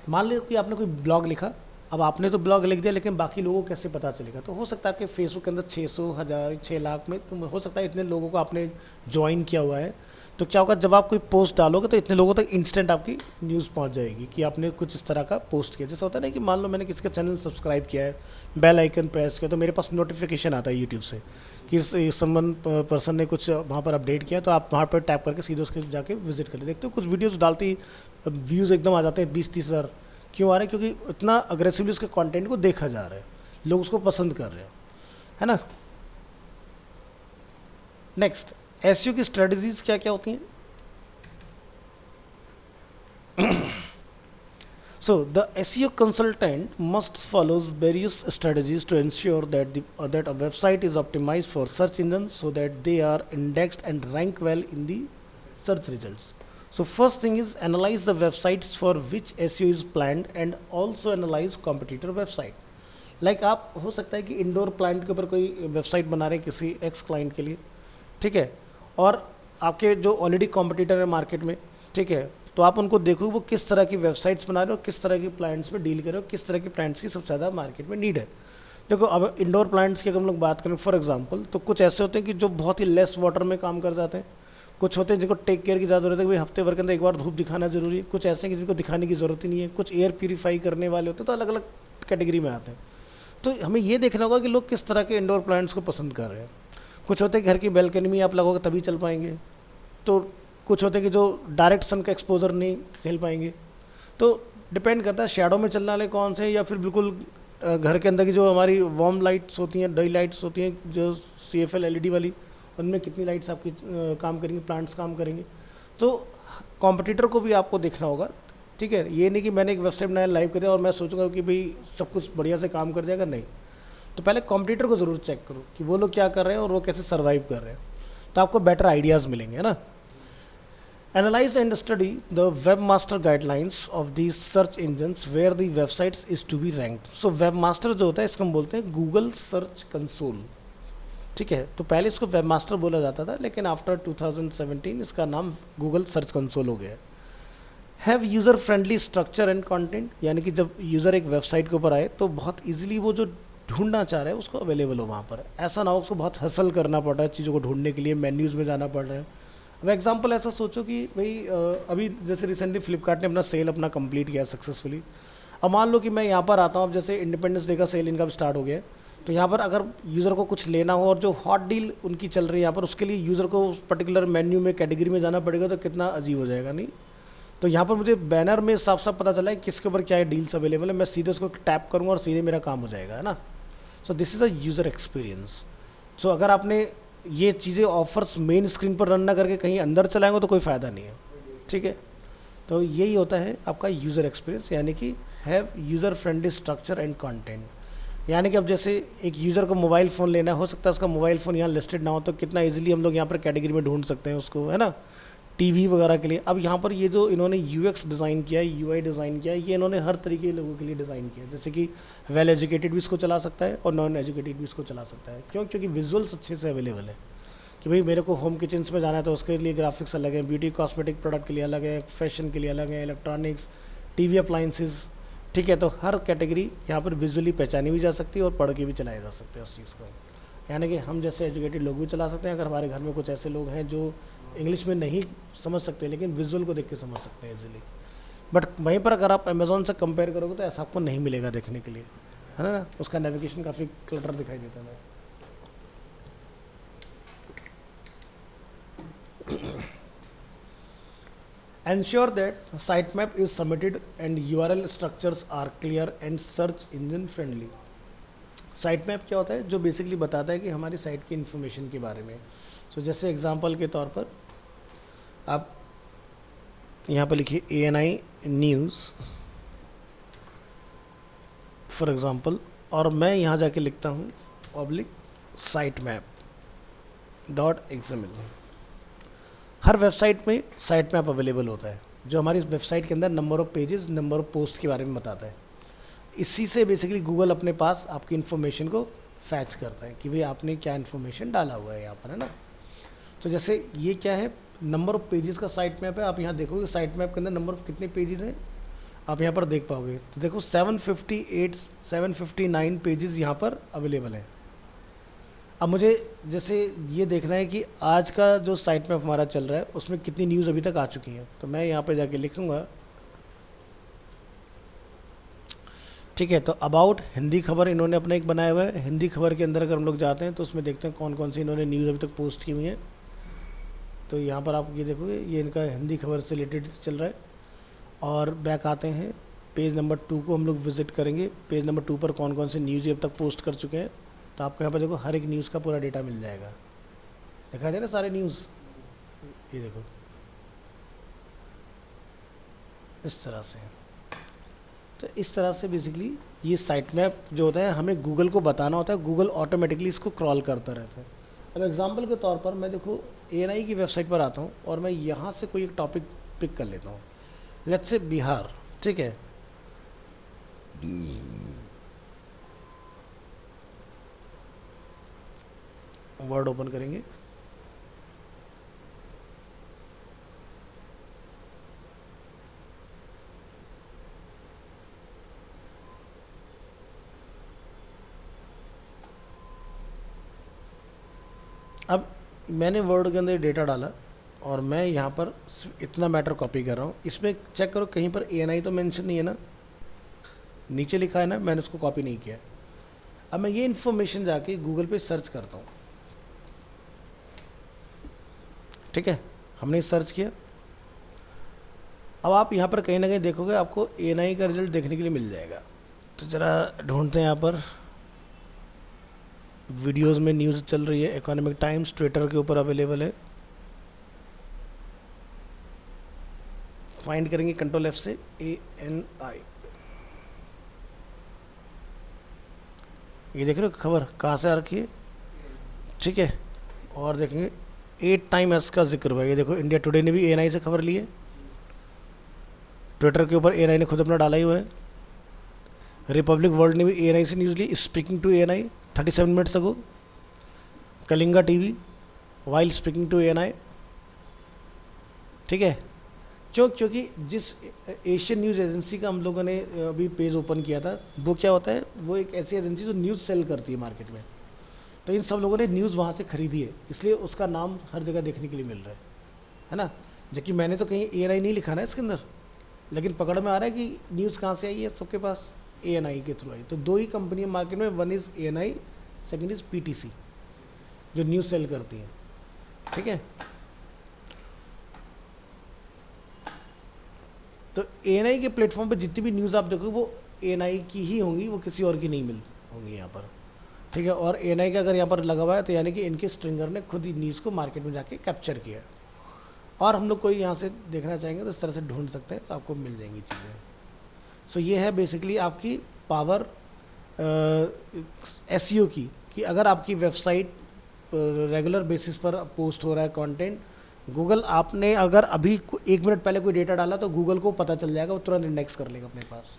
मान लो कि आपने कोई ब्लॉग लिखा, अब आपने तो ब्लॉग लिख दिया, लेकिन बाकी लोगों को कैसे पता चलेगा? तो हो सकता है आपके फेसबुक के अंदर 600, 1000, 6 लाख में हो सकता है इतने लोगों को आपने ज्वाइन किया हुआ है। तो क्या होगा, जब आप कोई पोस्ट डालोगे तो इतने लोगों तक इंस्टेंट आपकी न्यूज़ पहुंच जाएगी कि आपने कुछ इस तरह का पोस्ट किया। जैसा होता है ना कि मान लो मैंने किसी का चैनल सब्सक्राइब किया है, बेल आइकन प्रेस किया, तो मेरे पास नोटिफिकेशन आता है यूट्यूब से कि समवन पर्सन ने कुछ वहाँ पर अपडेट किया, तो आप वहाँ पर टैप करके सीधे उसके जाके विजिट कर देखते हो। कुछ वीडियोज़ डालती व्यूज़ एकदम आ जाते हैं 20-30 हज़ार। क्यों आ रहे हैं? क्योंकि इतना अग्रेसिवली उसके कंटेंट को देखा जा रहा है, लोग उसको पसंद कर रहे हैं, है ना। नेक्स्ट, एसईओ की स्ट्रेटजीज क्या क्या होती हैं? So the SEO consultant must follows various strategies to ensure that that a website is optimized for search engines so that they are indexed and rank well in the search results. So first thing is analyze the websites for which SEO is planned and also analyze competitor website. Like आप हो सकता है कि indoor client के ऊपर कोई website बना रहे हैं किसी एक्स क्लाइंट के लिए, ठीक है, और आपके जो ऑलरेडी कॉम्पिटिटर है मार्केट में, ठीक है, तो आप उनको देखो वो किस तरह की वेबसाइट्स बना रहे हो, किस तरह की क्लाइंट्स में डील कर रहे हो, किस तरह की क्लाइंट्स की सबसे ज़्यादा मार्केट में नीड है। देखो अब इंडोर प्लांट्स की अगर हम लोग बात करें फॉर एग्जांपल, तो कुछ ऐसे होते हैं कि जो बहुत ही लेस वाटर में काम कर जाते हैं, कुछ होते हैं जिनको टेक केयर की ज़्यादा जरूरत है कि भाई हफ्ते भर के अंदर एक बार धूप दिखाना जरूरी है, कुछ ऐसे हैं कि जिनको दिखाने की ज़रूरत ही नहीं है, कुछ एयर प्यूरीफाई करने वाले होते हैं, तो अलग अलग कैटेगरी में आते हैं। तो हमें ये देखना होगा कि लोग किस तरह के इंडोर प्लांट्स को पसंद कर रहे हैं। कुछ होते हैं घर की बैल्कनी में आप लगोगे तभी चल पाएंगे, तो कुछ होते हैं कि जो डायरेक्ट सन का एक्सपोजर नहीं झेल पाएंगे। तो डिपेंड करता है शैडो में चलने वाले कौन से हैं, या फिर बिल्कुल घर के अंदर की जो हमारी वार्म लाइट्स होती हैं, डे लाइट्स होती हैं, जो CFL LED वाली, उनमें कितनी लाइट्स आपकी काम करेंगी, प्लांट्स काम करेंगे। तो कॉम्पिटिटर को भी आपको देखना होगा, ठीक है। ये नहीं कि मैंने एक वेबसाइट बनाया लाइव कर दिया और मैं सोचूंगा कि भाई सब कुछ बढ़िया से काम कर जाएगा, नहीं। तो पहले कॉम्पिटिटर को ज़रूर चेक करो कि वो लोग क्या कर रहे हैं और वो कैसे सर्वाइव कर रहे हैं, तो आपको बेटर आइडियाज़ मिलेंगे, है ना। Analyze and study the webmaster guidelines of these search engines where the websites is to be ranked. So webmaster जो होता है इसको हम बोलते हैं गूगल सर्च कंसोल, ठीक है। तो पहले इसको वेबमास्टर बोला जाता था, लेकिन आफ्टर 2017 इसका नाम गूगल सर्च कंसोल हो गया है। Have user friendly structure and content, यानी कि जब यूज़र एक वेबसाइट के ऊपर आए तो बहुत इजीली वो जो ढूंढना चाह रहा है उसको अवेलेबल हो वहाँ पर, ऐसा ना हो उसको बहुत हसल करना पड़ रहा है चीज़ों को ढूंढने के लिए, मेन्यूज़ में जाना पड़ रहा है। अब एग्जांपल ऐसा सोचो कि भाई अभी जैसे रिसेंटली फ्लिपकार्ट ने अपना सेल अपना कंप्लीट किया सक्सेसफुली। अब मान लो कि मैं यहाँ पर आता हूँ, अब जैसे इंडिपेंडेंस डे का सेल इनका स्टार्ट हो गया है, तो यहाँ पर अगर यूज़र को कुछ लेना हो और जो हॉट डील उनकी चल रही है यहाँ पर, उसके लिए यूज़र को उस पर्टिकुलर मेन्यू में कैटेगरी में जाना पड़ेगा, तो कितना अजीब हो जाएगा नहीं। तो यहाँ पर मुझे बैनर में साफ साफ पता चला है किसके ऊपर क्या डील्स अवेलेबल है, मैं सीधे उसको टैप करूँगा और सीधे मेरा काम हो जाएगा, है ना। So this is a user experience. So अगर आपने ये चीज़ें ऑफर्स मेन स्क्रीन पर रन ना करके कहीं अंदर चलाएंगे तो कोई फ़ायदा नहीं है, ठीक है। तो यही होता है आपका यूज़र एक्सपीरियंस, यानी कि have user friendly structure and content. यानी कि अब जैसे एक यूज़र को मोबाइल फ़ोन लेना हो सकता है उसका मोबाइल फ़ोन यहाँ लिस्टेड ना हो, तो कितना इजीली हम लोग यहाँ पर कैटेगरी में ढूंढ सकते हैं उसको, है ना। टीवी वगैरह के लिए अब यहाँ पर ये जो इन्होंने यूएक्स डिज़ाइन किया है, यूआई डिज़ाइन किया है, ये इन्होंने हर तरीके के लोगों के लिए डिज़ाइन किया है, जैसे कि वेल एजुकेटेड भी इसको चला सकता है और नॉन एजुकेटेड भी इसको चला सकता है। क्यों? क्योंकि विजुअल्स अच्छे से अवेलेबल है कि भाई मेरे को होम किचन्स में जाना है तो उसके लिए ग्राफिक्स अलग है, ब्यूटी कॉस्मेटिक प्रोडक्ट के लिए अलग है, फैशन के लिए अलग है, इलेक्ट्रॉनिक्स, टीवी अप्लाइंसेस, ठीक है। तो हर कैटेगरी यहाँ पर विजुअली पहचानी भी जा सकती है और पढ़ के भी चलाया जा सकते हैं उस चीज़ को, यानी कि हम जैसे एजुकेटेड लोग भी चला सकते हैं। अगर हमारे घर में कुछ ऐसे लोग हैं जो इंग्लिश में नहीं समझ सकते लेकिन विजुअल को देख के समझ सकते हैं इजीली, बट वहीं पर अगर आप अमेज़ॉन से कंपेयर करोगे तो ऐसा आपको नहीं मिलेगा देखने के लिए, है ना। उसका नेविगेशन काफ़ी क्लटर दिखाई देता है। Ensure that sitemap is submitted and URL structures are clear and search engine friendly। Sitemap क्या होता है? जो बेसिकली बताता है कि हमारी साइट की इन्फॉर्मेशन के बारे में। सो जैसे एग्जांपल के तौर पर आप यहाँ पर लिखिए ANI न्यूज़ फॉर एग्जांपल, और मैं यहाँ जाके लिखता हूँ sitemap.xml। हर वेबसाइट में साइट मैप अवेलेबल होता है जो हमारी इस वेबसाइट के अंदर number of pages, number of post के बारे में बताता है। इसी से बेसिकली गूगल अपने पास आपकी इन्फॉर्मेशन को फैच करता है कि भाई आपने क्या इन्फॉर्मेशन डाला हुआ है यहाँ पर, है ना। तो जैसे ये क्या है, नंबर ऑफ़ पेजेस का साइट मैप है। आप यहाँ देखोगे साइट मैप के अंदर नंबर ऑफ़ कितने पेजेस हैं आप यहाँ पर देख पाओगे। तो देखो 759 पेजेस यहाँ पर अवेलेबल हैं। अब मुझे जैसे ये देखना है कि आज का जो साइट मैप हमारा चल रहा है उसमें कितनी न्यूज़ अभी तक आ चुकी हैं, तो मैं यहाँ पे जाके लिखूँगा, ठीक है। तो अबाउट हिंदी खबर इन्होंने अपना एक बनाया हुआ है। हिंदी खबर के अंदर अगर हम लोग जाते हैं तो उसमें देखते हैं कौन कौन सी इन्होंने न्यूज़ अभी तक पोस्ट की हुई हैं। तो यहाँ पर आप ये देखोगे ये इनका हिंदी खबर से रिलेटेड चल रहा है। और बैक आते हैं, पेज नंबर 2 को हम लोग विज़िट करेंगे। पेज नंबर 2 पर कौन कौन सी न्यूज़ अब तक पोस्ट कर चुके हैं, तो आपको यहाँ पर देखो हर एक न्यूज़ का पूरा डेटा मिल जाएगा। दिखाई दे रहा सारे न्यूज़, ये देखो इस तरह से। तो इस तरह से बेसिकली ये साइट मैप जो होता है हमें गूगल को बताना होता है, गूगल ऑटोमेटिकली इसको क्रॉल करता रहता है। अब एग्जांपल के तौर पर मैं देखो ANI की वेबसाइट पर आता हूँ और मैं यहाँ से कोई एक टॉपिक पिक कर लेता हूँ, लेट्स से बिहार, ठीक है। वर्ड ओपन करेंगे, अब मैंने वर्ड के अंदर डेटा डाला और मैं यहाँ पर इतना मैटर कॉपी कर रहा हूँ। इसमें चेक करो कहीं पर ANI तो मेंशन नहीं है ना, नीचे लिखा है ना, मैंने उसको कॉपी नहीं किया। अब मैं ये इन्फॉर्मेशन जाके गूगल पे सर्च करता हूँ, ठीक है। हमने सर्च किया। अब आप यहाँ पर कहीं ना कहीं देखोगे आपको ANI का रिजल्ट देखने के लिए मिल जाएगा। तो ज़रा ढूंढते हैं यहाँ पर, वीडियोस में न्यूज़ चल रही है, इकोनॉमिक टाइम्स ट्विटर के ऊपर अवेलेबल है। फाइंड करेंगे कंट्रोल F से ANI, ये देख रहे हो खबर कहाँ से आ रखी है, ठीक है। और देखेंगे 8 टाइम इसका जिक्र हुआ है। ये देखो इंडिया टुडे ने भी एएनआई से खबर ली है, ट्विटर के ऊपर एएनआई ने खुद अपना डाला ही हुआ है, रिपब्लिक वर्ल्ड ने भी एएनआई से न्यूज़ ली, speaking to ANI 37 minutes ago, Kalinga TV while speaking to ANI. ठीक है, क्योंकि जिस एशियन न्यूज़ एजेंसी का हम लोगों ने अभी पेज ओपन किया था, वो क्या होता है, वो एक ऐसी एजेंसी जो न्यूज़ सेल करती है मार्केट में। तो इन सब लोगों ने न्यूज़ वहाँ से खरीदी है, इसलिए उसका नाम हर जगह देखने के लिए मिल रहा है ना। जबकि मैंने तो कहीं एएनआई नहीं लिखा ना इसके अंदर, लेकिन पकड़ में आ रहा है कि न्यूज़ कहाँ से आई है सबके पास, एएनआई के थ्रू आई। तो 2 ही कंपनियाँ मार्केट में, one is ANI, second is PTC, जो न्यूज़ सेल करती हैं। ठीक है, तो एएनआई के प्लेटफॉर्म पे जितनी भी न्यूज़ आप देखोगे वो एएनआई की ही होंगी, वो किसी और की नहीं मिल होंगी यहाँ पर। ठीक है, और एएनआई का अगर यहाँ पर लगा हुआ है तो यानी कि इनके स्ट्रिंगर ने खुद ही न्यूज़ को मार्केट में जाके कैप्चर किया। और हम लोग कोई यहाँ से देखना चाहेंगे तो इस तरह से ढूंढ सकते हैं, तो आपको मिल जाएंगी चीज़ें। सो ये है बेसिकली आपकी पावर एसईओ की, कि अगर आपकी वेबसाइट रेगुलर बेसिस पर पोस्ट हो रहा है कंटेंट, गूगल आपने अगर अभी 1 मिनट पहले कोई डेटा डाला तो गूगल को पता चल जाएगा, वो तुरंत इंडेक्स कर लेगा अपने पास।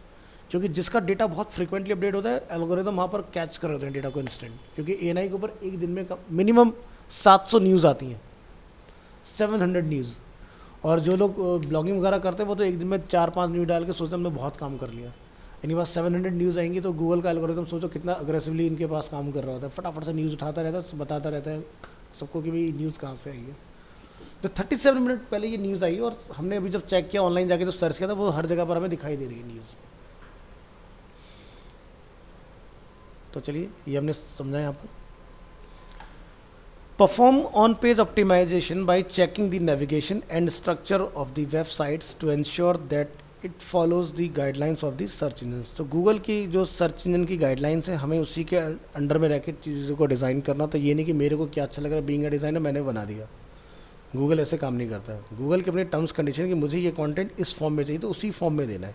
क्योंकि जिसका डेटा बहुत फ्रीक्वेंटली अपडेट होता है, एल्गोरिदम वहाँ पर कैच कर होते हैं डेटा को इंस्टेंट। क्योंकि एएनआई के ऊपर एक दिन में मिनिमम 700 न्यूज़ आती हैं, 700 न्यूज़। और जो लोग ब्लॉगिंग वगैरह करते हैं वो तो एक दिन में 4-5 न्यूज़ डाल के सोचते हैं हमने बहुत काम कर लिया। इनके पास 700 न्यूज़ आएंगी, तो गूगल का एल्गोरिदम सोचो कितना अग्रेसिवली इनके पास काम कर रहा होता है, फटाफट से न्यूज़ उठाता रहता है, बताता रहता है सबको कि भाई न्यूज़ कहाँ से आई है। तो 37 मिनट पहले ये न्यूज़ आई, और हमने अभी जब चेक किया ऑनलाइन जाके, जब सर्च किया था, वो हर जगह पर हमें दिखाई दे रही है न्यूज़। तो चलिए ये हमने समझा यहाँ पर। Perform on page optimisation by checking the navigation and structure of the websites to ensure that it follows the guidelines of the search engine. तो गूगल की जो सर्च इंजन की गाइडलाइंस है, हमें उसी के अंडर में रह के चीज़ों को डिज़ाइन करना। तो ये नहीं कि मेरे को क्या अच्छा लग रहा है, बीइंग अ डिज़ाइनर मैंने बना दिया। गूगल ऐसे काम नहीं करता है। गूगल के अपने टर्म्स कंडीशन कि मुझे ये कंटेंट इस फॉर्म में चाहिए तो उसी फॉर्म में देना है।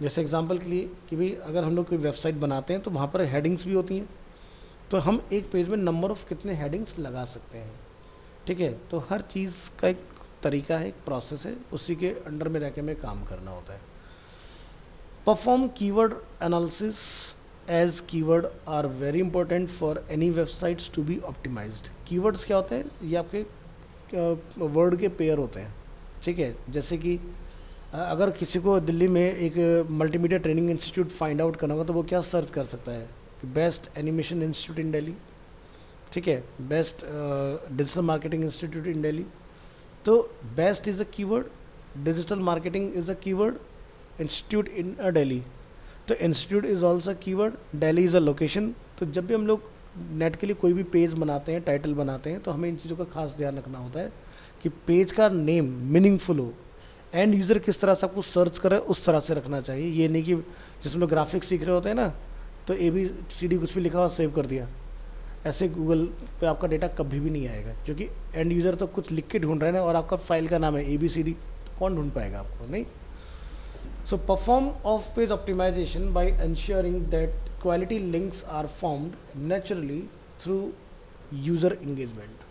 जैसे एग्जांपल के लिए कि भाई अगर हम लोग कोई वेबसाइट बनाते हैं तो वहाँ पर हेडिंग्स भी होती हैं, तो हम एक पेज में नंबर ऑफ़ कितने हेडिंग्स लगा सकते हैं। ठीक है, तो हर चीज़ का एक तरीका है, एक प्रोसेस है, उसी के अंडर में रह के हमें काम करना होता है। Perform keyword analysis as keyword are very important for any websites to be optimised. Keywords क्या होते हैं, ये आपके वर्ड के पेयर होते हैं। ठीक है, जैसे कि अगर किसी को दिल्ली में एक multimedia training institute find out करना होगा तो वो क्या सर्च कर सकता है कि best animation institute in Delhi. ठीक है, best digital marketing institute in Delhi. तो best is a keyword, digital marketing is a keyword, institute in Delhi, तो institute is also keyword, Delhi is a location. तो जब भी हम लोग नेट के लिए कोई भी पेज बनाते हैं, टाइटल बनाते हैं, तो हमें इन चीज़ों का खास ध्यान रखना होता है कि पेज का नेम मीनिंगफुल हो, एंड यूज़र किस तरह से आपको सर्च करे उस तरह से रखना चाहिए। ये नहीं कि जिसमें लोग ग्राफिक्स सीख रहे होते हैं ना, तो ABCD कुछ भी लिखा हुआ सेव कर दिया, ऐसे गूगल पे आपका डेटा कभी भी नहीं आएगा। क्योंकि एंड यूज़र तो कुछ लिख के ढूंढ रहे हैं ना, और आपका फाइल का नाम है ABCD, तो कौन ढूंढ पाएगा आपको, नहीं। So perform off-page optimization by ensuring that quality links are formed naturally through user engagement.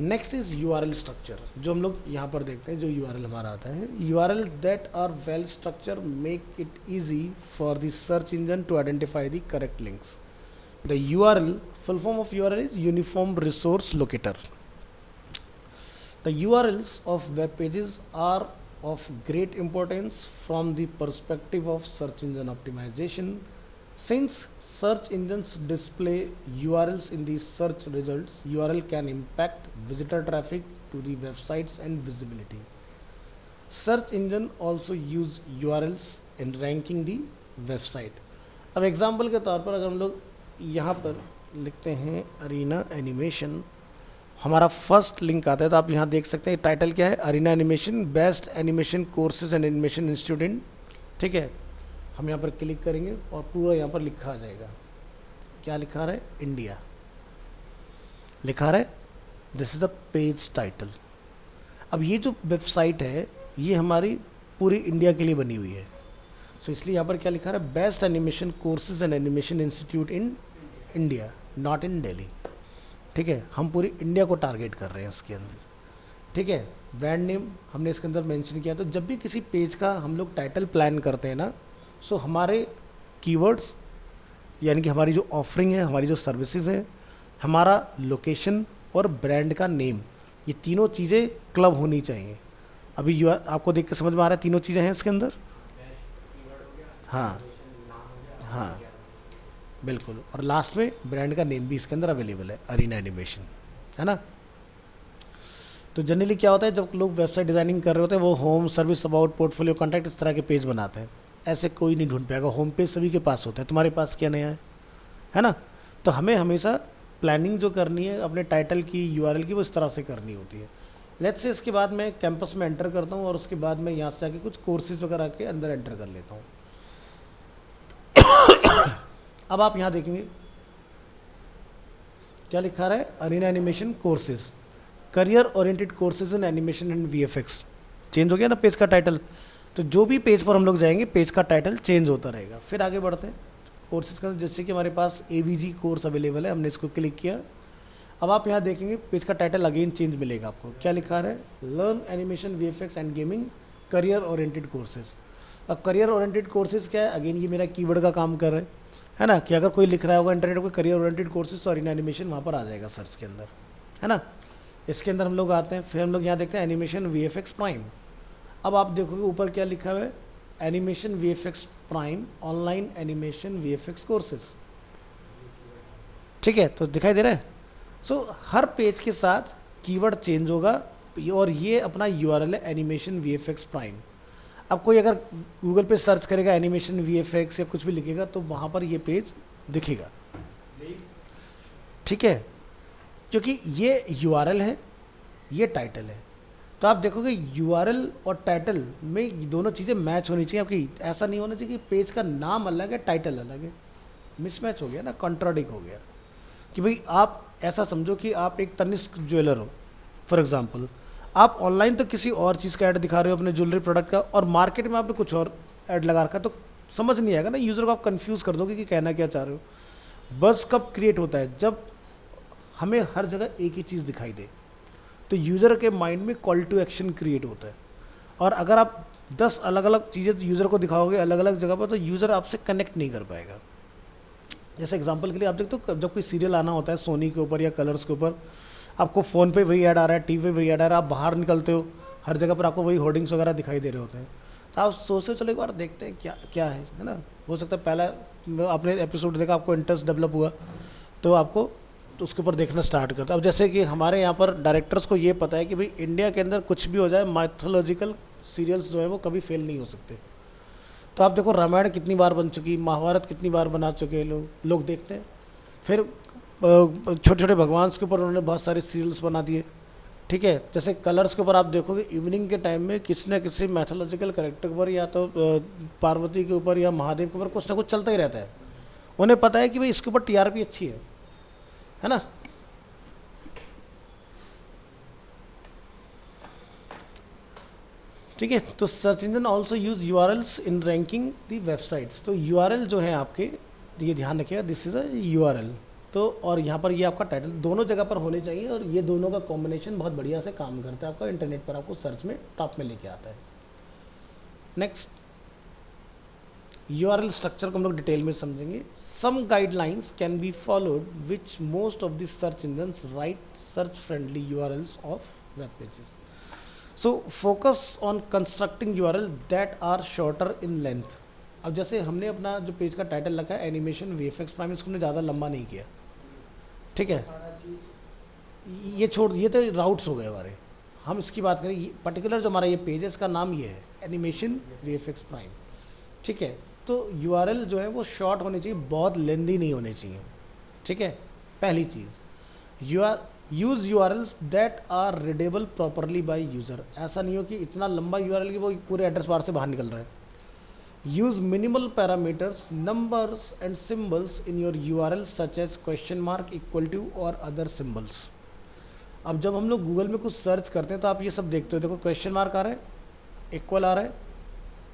Next is URL structure, जो हम लोग यहाँ पर देखते हैं, जो URL हमारा आता है। URL that are well structured make it easy for the search engine to identify the correct links. The URL, full form of URL is Uniform Resource Locator. The URLs of web pages are of great importance from the perspective of search engine optimization, since search engines display URLs in the search results. URL can impact visitor traffic to the websites and visibility. Search engine also use URLs in ranking the website. अब example के तौर पर अगर हम लोग यहाँ पर लिखते हैं अरीना एनिमेशन, हमारा फर्स्ट लिंक आता है, तो आप यहाँ देख सकते हैं टाइटल क्या है, Arena Animation best animation courses and animation institute. ठीक है, हम यहाँ पर क्लिक करेंगे और पूरा यहाँ पर लिखा आ जाएगा। क्या लिखा रहा है, इंडिया लिखा रहा है, this is the page title. अब ये जो वेबसाइट है ये हमारी पूरी इंडिया के लिए बनी हुई है, सो इसलिए यहाँ पर क्या लिखा रहा है, best animation courses and animation institute in India, not in Delhi. ठीक है, हम पूरी इंडिया को टारगेट कर रहे हैं इसके अंदर, ठीक है। ब्रांड नेम हमने इसके अंदर मेंशन किया। तो जब भी किसी पेज का हम लोग टाइटल प्लान करते हैं ना, सो हमारे कीवर्ड्स यानी कि हमारी जो ऑफरिंग है, हमारी जो सर्विसेज हैं, हमारा लोकेशन और ब्रांड का नेम, ये तीनों चीज़ें क्लब होनी चाहिए। अभी आपको देख के समझ में आ रहा है तीनों चीज़ें हैं इसके अंदर। हाँ हाँ बिल्कुल, और लास्ट में ब्रांड का नेम भी इसके अंदर अवेलेबल है, अरीना एनिमेशन, है ना। तो जनरली क्या होता है, जब लोग वेबसाइट डिज़ाइनिंग कर रहे होते हैं, वो home, service, about, portfolio, contact, इस तरह के पेज बनाते हैं। ऐसे कोई नहीं ढूंढ पाएगा, होम पेज सभी के पास होता है, तुम्हारे पास क्या नया है ना। तो हमें हमेशा प्लानिंग जो करनी है अपने टाइटल की, यूआरएल की, वो इस तरह से करनी होती है। लेट्स से इसके बाद मैं कैंपस में एंटर करता हूँ और उसके बाद मैं यहाँ से आके कुछ कोर्सेज वगैरह के अंदर एंटर कर लेता हूँ। अब आप यहाँ देखेंगे क्या लिखा रहा है, Arena Animation courses, career oriented courses in animation and VFX. Change हो गया ना पेज का टाइटल। तो जो भी पेज पर हम लोग जाएंगे, पेज का टाइटल चेंज होता रहेगा। फिर आगे बढ़ते हैं कोर्सेज का, जैसे कि हमारे पास एवीजी कोर्स अवेलेबल है, हमने इसको क्लिक किया। अब आप यहाँ देखेंगे पेज का टाइटल अगेन चेंज मिलेगा आपको। क्या लिखा है, learn animation, VFX and gaming, career oriented courses. अब करियर ओरिएंटेड कोर्सेज क्या है, अगेन ये मेरा कीवर्ड का काम कर रहा है ना, कि अगर कोई लिख रहा होगा इंटरनेट पर करियर ओरिएंटेड कोर्सेज, तो अरीना एनिमेशन वहाँ पर आ जाएगा सर्च के अंदर, है ना। इसके अंदर हम लोग आते हैं, फिर हम लोग यहाँ देखते हैं एनिमेशन वीएफएक्स प्राइम। अब आप देखोगे ऊपर क्या लिखा हुआ है, animation VFX prime online animation VFX courses, ठीक है। तो दिखाई दे रहा है। सो हर पेज के साथ कीवर्ड चेंज होगा और ये अपना यूआरएल है, एनिमेशन वीएफएक्स प्राइम। अब कोई अगर गूगल पे सर्च करेगा एनिमेशन वीएफएक्स या कुछ भी लिखेगा, तो वहाँ पर ये पेज दिखेगा, ठीक है, क्योंकि ये यूआरएल है, ये टाइटल है। तो आप देखोगे यूआरएल और टाइटल में दोनों चीज़ें मैच होनी चाहिए आपकी। ऐसा नहीं होना चाहिए कि पेज का नाम अलग है, टाइटल अलग है, मिसमैच हो गया ना, कॉन्ट्राडिक्ट हो गया। कि भाई आप ऐसा समझो कि आप एक तनिष्क ज्वेलर हो फॉर एग्जांपल, आप ऑनलाइन तो किसी और चीज़ का ऐड दिखा रहे हो अपने ज्वेलरी प्रोडक्ट का, और मार्केट में आपने कुछ और ऐड लगा रखा है, तो समझ नहीं आएगा ना, यूज़र को आप कंफ्यूज कर दोगे कि कहना क्या चाह रहे हो। बस कब क्रिएट होता है, जब हमें हर जगह एक ही चीज़ दिखाई दे, तो यूज़र के माइंड में कॉल टू एक्शन क्रिएट होता है। और अगर आप 10 अलग अलग चीज़ें यूज़र को दिखाओगे अलग अलग जगह पर, तो यूज़र आपसे कनेक्ट नहीं कर पाएगा। जैसे एग्जांपल के लिए आप देखते हो, जब कोई सीरियल आना होता है सोनी के ऊपर या कलर्स के ऊपर, आपको फ़ोन पे वही ऐड आ रहा है, टीवी पे वही ऐड आ रहा है, आप बाहर निकलते हो हर जगह पर आपको वही होर्डिंग्स वगैरह दिखाई दे रहे होते हैं। तो आप सोचते हो चलो एक बार देखते हैं क्या क्या है ना। हो सकता है पहला आपने एपिसोड देखा, आपको इंटरेस्ट डेवलप हुआ, तो आपको तो उसके ऊपर देखना स्टार्ट करता है। अब जैसे कि हमारे यहाँ पर डायरेक्टर्स को ये पता है कि भाई इंडिया के अंदर कुछ भी हो जाए, माइथोलॉजिकल सीरियल्स जो है वो कभी फेल नहीं हो सकते। तो आप देखो रामायण कितनी बार बन चुकी, महाभारत कितनी बार बना चुके हैं लोग देखते हैं। फिर छोटे छोटे भगवान के ऊपर उन्होंने बहुत सारे सीरियल्स बना दिए, ठीक है। जैसे कलर्स के ऊपर आप देखोगे इवनिंग के टाइम में किसी न किसी मैथोलॉजिकल कैरेक्टर के ऊपर, या तो पार्वती के ऊपर या महादेव के ऊपर कुछ ना कुछ चलता ही रहता है। उन्हें पता है कि भाई इसके ऊपर टीआरपी अच्छी है ना। ठीक है, तो search engine also use URLs in ranking the websites. तो यूआरएल जो है आपके, ये ध्यान रखिएगा, दिस इज अ यूआरएल। तो और यहाँ पर ये आपका टाइटल दोनों जगह पर होने चाहिए, और ये दोनों का कॉम्बिनेशन बहुत बढ़िया से काम करता है, आपका इंटरनेट पर आपको सर्च में टॉप में लेके आता है। नेक्स्ट, यूआरएल स्ट्रक्चर को हम लोग डिटेल में समझेंगे। Some guidelines can be followed which most of the search engines right search friendly URLs of web pages. So focus on constructing URL that are shorter in length. अब जैसे हमने अपना जो पेज का टाइटल रखा है एनिमेशन वीएफएक्स प्राइम, इसको हमने ज़्यादा लंबा नहीं किया, ठीक है। ये तो राउट्स हो गए हमारे। हम इसकी बात करें, पर्टिकुलर जो हमारा ये पेज है, इसका नाम ये है एनिमेशन वीएफएक्स प्राइम, ठीक है। तो यूआरएल जो है वो शॉर्ट होनी चाहिए, बहुत लेंदी नहीं होनी चाहिए, ठीक है। पहली चीज़, use URLs that are readable properly by user. ऐसा नहीं हो कि इतना लंबा यूआरएल कि वो पूरे एड्रेस बार से बाहर निकल रहा है। Use minimal parameters, numbers and symbols in your URL such as question mark, equal to और अदर सिम्बल्स। अब जब हम लोग गूगल में कुछ सर्च करते हैं तो आप ये सब देखते हो, देखो क्वेश्चन मार्क आ रहा है, इक्वल आ रहा है,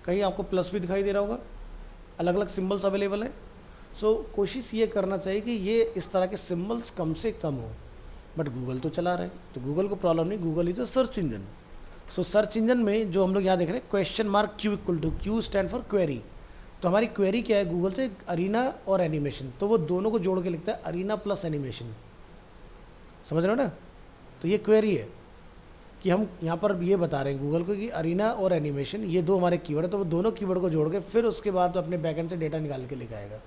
कहीं आपको प्लस भी दिखाई दे रहा होगा, अलग अलग सिम्बल्स अवेलेबल है। सो कोशिश ये करना चाहिए कि ये इस तरह के सिम्बल्स कम से कम हो। बट गूगल तो चला रहे हैं, तो गूगल को प्रॉब्लम नहीं, Google is a search engine. So search engine में जो हम लोग यहाँ देख रहे हैं question mark Q equal to, Q stand for query. तो हमारी क्वेरी क्या है गूगल से, अरीना और एनिमेशन, तो वो दोनों को जोड़ के लिखता है अरीना प्लस एनिमेशन, समझ रहे हो ना। तो ये क्वेरी है कि हम यहाँ पर ये बता रहे हैं गूगल को कि अरीना और एनिमेशन ये दो हमारे कीवर्ड है, तो वो दोनों कीवर्ड को जोड़ के फिर उसके बाद अपने बैकएंड से डेटा निकाल के लेकर आएगा।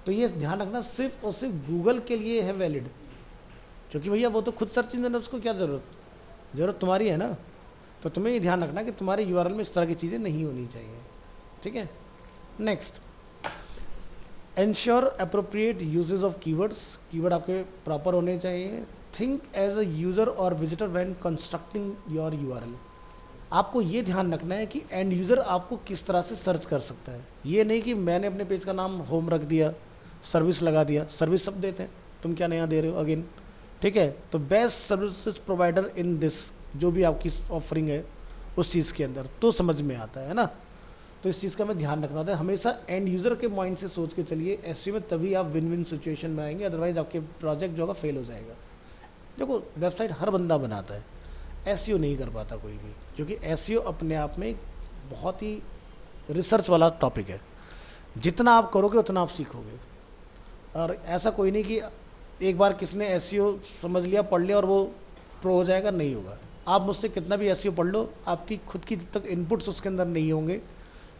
तो ये ध्यान रखना सिर्फ और सिर्फ गूगल के लिए है वैलिड, क्योंकि भैया वो तो खुद सर्च इंजन है, उसको क्या ज़रूरत तुम्हारी है ना। तो तुम्हें ये ध्यान रखना कि तुम्हारे यूआरएल में इस तरह की चीज़ें नहीं होनी चाहिए, ठीक है। Next, ensure appropriate uses of keywords, keyword आपके प्रॉपर होने चाहिए। थिंक एज अ यूज़र और visitor when constructing your URL, आपको ये ध्यान रखना है कि एंड यूज़र आपको किस तरह से सर्च कर सकता है। ये नहीं कि मैंने अपने पेज का नाम होम रख दिया, सर्विस लगा दिया, सर्विस सब देते हैं, तुम क्या नया दे रहे हो अगेन, ठीक है। तो best services provider in this, जो भी आपकी ऑफरिंग है उस चीज़ के अंदर, तो समझ में आता है ना। तो इस चीज़ का हमें ध्यान रखना होता है, हमेशा एंड यूज़र के माइंड से सोच के चलिए एसईओ में, तभी आप विन विन सिचुएशन में आएंगे, अदरवाइज आपके प्रोजेक्ट जो होगा फेल हो जाएगा। देखो वेबसाइट हर बंदा बनाता है, एसईओ नहीं कर पाता कोई भी, क्योंकि एसईओ अपने आप में एक बहुत ही रिसर्च वाला टॉपिक है। जितना आप करोगे उतना आप सीखोगे, और ऐसा कोई नहीं कि एक बार किसने एसईओ समझ लिया, पढ़ लिया और वो प्रो हो जाएगा, नहीं होगा। आप मुझसे कितना भी एसईओ पढ़ लो, आपकी खुद की जब तक इनपुट्स उसके अंदर नहीं होंगे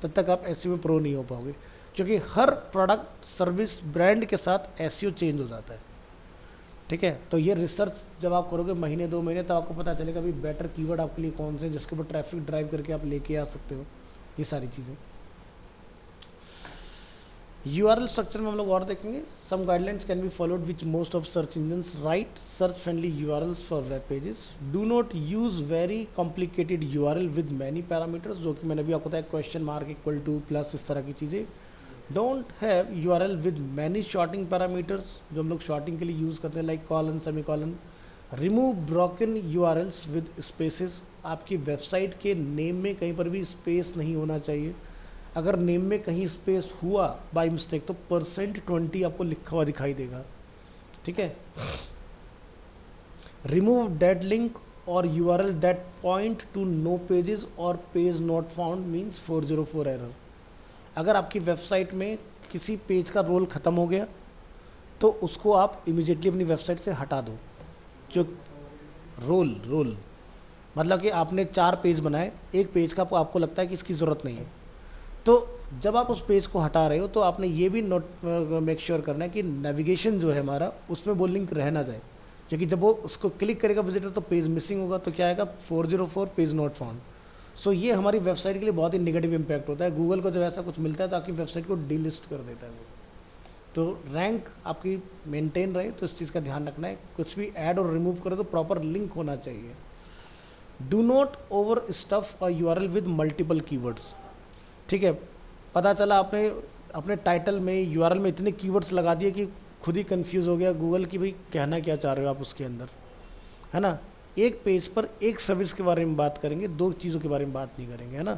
तब तक आप एसईओ में प्रो नहीं हो पाओगे, क्योंकि हर प्रोडक्ट सर्विस ब्रांड के साथ एसईओ चेंज हो जाता है, ठीक है। तो ये रिसर्च जब आप करोगे महीने 2 महीने, तब आपको पता चलेगा अभी बेटर कीवर्ड आपके लिए कौन से, जिसके ऊपर ट्रैफिक ड्राइव करके आप लेके आ सकते हो, ये सारी चीज़ें। यूआरएल स्ट्रक्चर में हम लोग और देखेंगे, some guidelines can be followed which most of search engines right search friendly URLs for web pages. Do not use very complicated URL with many parameters, जो कि मैंने भी आपको बताया question mark equal to plus, इस तरह की चीज़ें। Don't have URL with many sorting parameters, जो हम लोग शॉर्टिंग के लिए यूज़ करते हैं, like colon, semicolon. Remove broken URLs with spaces, आपकी वेबसाइट के नेम में कहीं पर भी स्पेस नहीं होना चाहिए। अगर नेम में कहीं स्पेस हुआ बाय मिस्टेक तो %20 आपको लिखा हुआ दिखाई देगा, ठीक है। रिमूव डेड लिंक और URL that point to no pages और page not found means 404 error. अगर आपकी वेबसाइट में किसी पेज का रोल ख़त्म हो गया तो उसको आप इमीडिएटली अपनी वेबसाइट से हटा दो। जो रोल मतलब कि आपने 4 पेज बनाए, एक पेज का आपको लगता है कि इसकी ज़रूरत नहीं है, तो जब आप उस पेज को हटा रहे हो तो आपने ये भी नोट मेक श्योर करना है कि नेविगेशन जो है हमारा उसमें वो लिंक रह ना जाए, क्योंकि जब वो उसको क्लिक करेगा विजिटर तो पेज मिसिंग होगा, तो क्या आएगा 404 पेज नॉट फाउंड। सो ये हमारी वेबसाइट के लिए बहुत ही नेगेटिव इम्पैक्ट होता है। गूगल को जब ऐसा कुछ मिलता है तो आपकी वेबसाइट को डीलिस्ट कर देता है वो। तो रैंक आपकी मेंटेन रहे, तो इस चीज़ का ध्यान रखना है। कुछ भी ऐड और रिमूव करो तो प्रॉपर लिंक होना चाहिए। Do not over stuff a URL with multiple keywords, ठीक है। पता चला आपने अपने टाइटल में यूआरएल में इतने कीवर्ड्स लगा दिए कि खुद ही कंफ्यूज हो गया गूगल की भाई कहना क्या चाह रहे हो आप उसके अंदर, है ना। एक पेज पर एक सर्विस के बारे में बात करेंगे, 2 चीज़ों के बारे में बात नहीं करेंगे, है ना।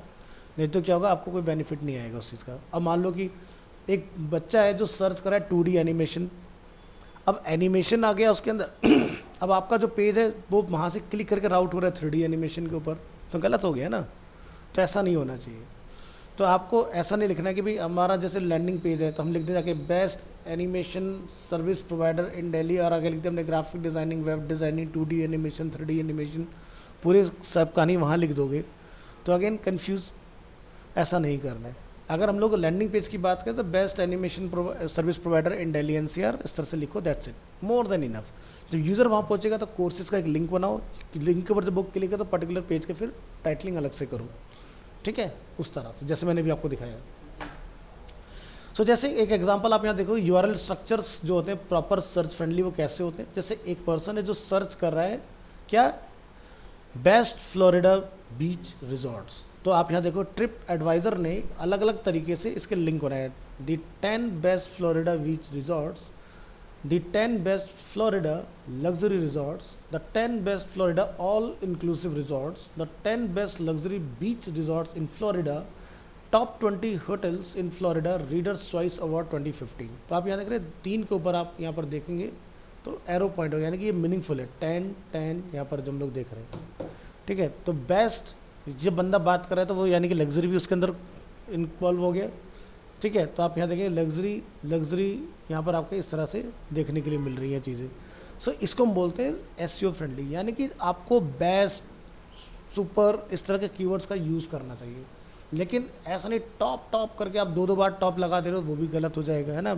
नहीं तो क्या होगा, आपको कोई बेनिफिट नहीं आएगा उस चीज़ का। अब मान लो कि एक बच्चा है जो सर्च कर रहा है 2D एनिमेशन, अब एनिमेशन आ गया उसके अंदर अब आपका जो पेज है वो वहाँ से क्लिक करके राउट हो रहा है 3D एनिमेशन के ऊपर, तो गलत हो गया ना। तो ऐसा नहीं होना चाहिए। तो आपको ऐसा नहीं लिखना है कि भाई हमारा जैसे लैंडिंग पेज है तो हम लिख दें जाके best animation service provider in Delhi, और आगे लिख दें हमने graphic designing, web designing, 2D animation, 3D animation, पूरी सब कहानी वहाँ लिख दोगे तो अगेन कंफ्यूज। ऐसा नहीं करना है। अगर हम लोग लैंडिंग पेज की बात करें तो best animation service provider in Delhi NCR, इस तरह से लिखो, that's it, more than enough. जब यूज़र वहाँ पहुँचेगा तो कोर्सेज का एक लिंक बनाओ, लिंक के ऊपर जब बुक क्लिक करो तो पर्टिकुलर पेज के फिर टाइटलिंग अलग से करो, ठीक है, उस तरह से जैसे मैंने भी आपको दिखाया। सो जैसे एक एग्जांपल आप यहाँ देखो, यूआरएल स्ट्रक्चर्स जो होते हैं प्रॉपर सर्च फ्रेंडली वो कैसे होते हैं। जैसे एक पर्सन है जो सर्च कर रहा है क्या, बेस्ट फ्लोरिडा बीच रिजॉर्ट्स, तो आप यहाँ देखो ट्रिप एडवाइज़र ने अलग अलग तरीके से इसके लिंक बनाए। The 10 best Florida beach resorts, the 10 best Florida luxury resorts, the 10 best Florida all-inclusive resorts, the 10 best luxury beach resorts in Florida, top 20 hotels in Florida, Reader's Choice Award 2015। तो आप यहाँ देख रहे हैं 3 के ऊपर आप यहाँ पर देखेंगे तो एरो पॉइंट हो यानी कि ये मीनिंगफुल है, 10 10 यहाँ पर जो हम लोग देख रहे हैं, ठीक है। तो बेस्ट जब बंदा बात कर रहा है तो वो यानी कि लग्जरी भी उसके अंदर इन्वॉल्व हो गया, ठीक है। तो आप यहाँ देखिए लग्जरी लग्जरी यहाँ पर आपको इस तरह से देखने के लिए मिल रही है चीज़ें। सो इसको हम बोलते हैं एसईओ फ्रेंडली, यानी कि आपको बेस्ट सुपर इस तरह के कीवर्ड्स का यूज़ करना चाहिए। लेकिन ऐसा नहीं टॉप टॉप करके आप दो बार टॉप लगा दे रहे हो, वो भी गलत हो जाएगा, है ना।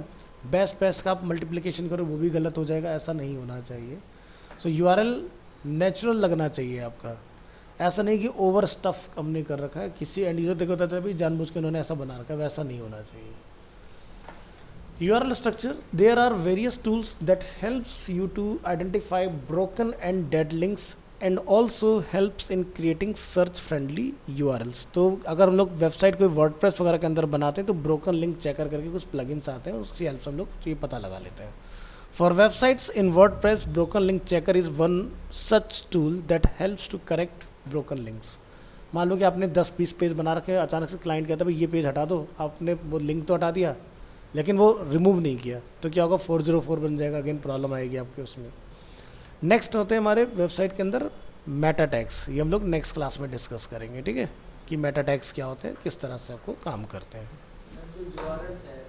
बेस्ट बेस्ट का आप मल्टीप्लिकेशन करो, वो भी गलत हो जाएगा, ऐसा नहीं होना चाहिए। सो यूआरएल नेचुरल लगना चाहिए आपका, ऐसा नहीं कि ओवर स्टफ हमने कर रखा है किसी एंड यूजर देखो होता है भाई जानबूझ के उन्होंने ऐसा बना रखा है, वैसा नहीं होना चाहिए। URL structure, there are various tools that helps you to identify broken and dead links and also helps in creating search friendly URLs। तो अगर हम लोग वेबसाइट कोई वर्डप्रेस वगैरह के अंदर बनाते हैं तो ब्रोकन लिंक चेकर करके कुछ प्लगइन्स आते हैं, उसकी हेल्प से हम लोग ये पता लगा लेते हैं। For websites in WordPress broken link checker is one such tool that helps to correct broken links. मान लो कि आपने 10-20 पेज बना रखे हैं, अचानक से क्लाइंट कहता है भाई ये पेज हटा दो, आपने वो लिंक तो हटा दिया लेकिन वो रिमूव नहीं किया, तो क्या होगा 404 बन जाएगा, अगेन प्रॉब्लम आएगी आपके उसमें। नेक्स्ट होते हैं हमारे वेबसाइट के अंदर मेटा टैग्स, ये हम लोग नेक्स्ट क्लास में डिस्कस करेंगे, ठीक है, कि मेटा टैग्स क्या होते हैं, किस तरह से आपको काम करते हैं। जो यूआरएल्स है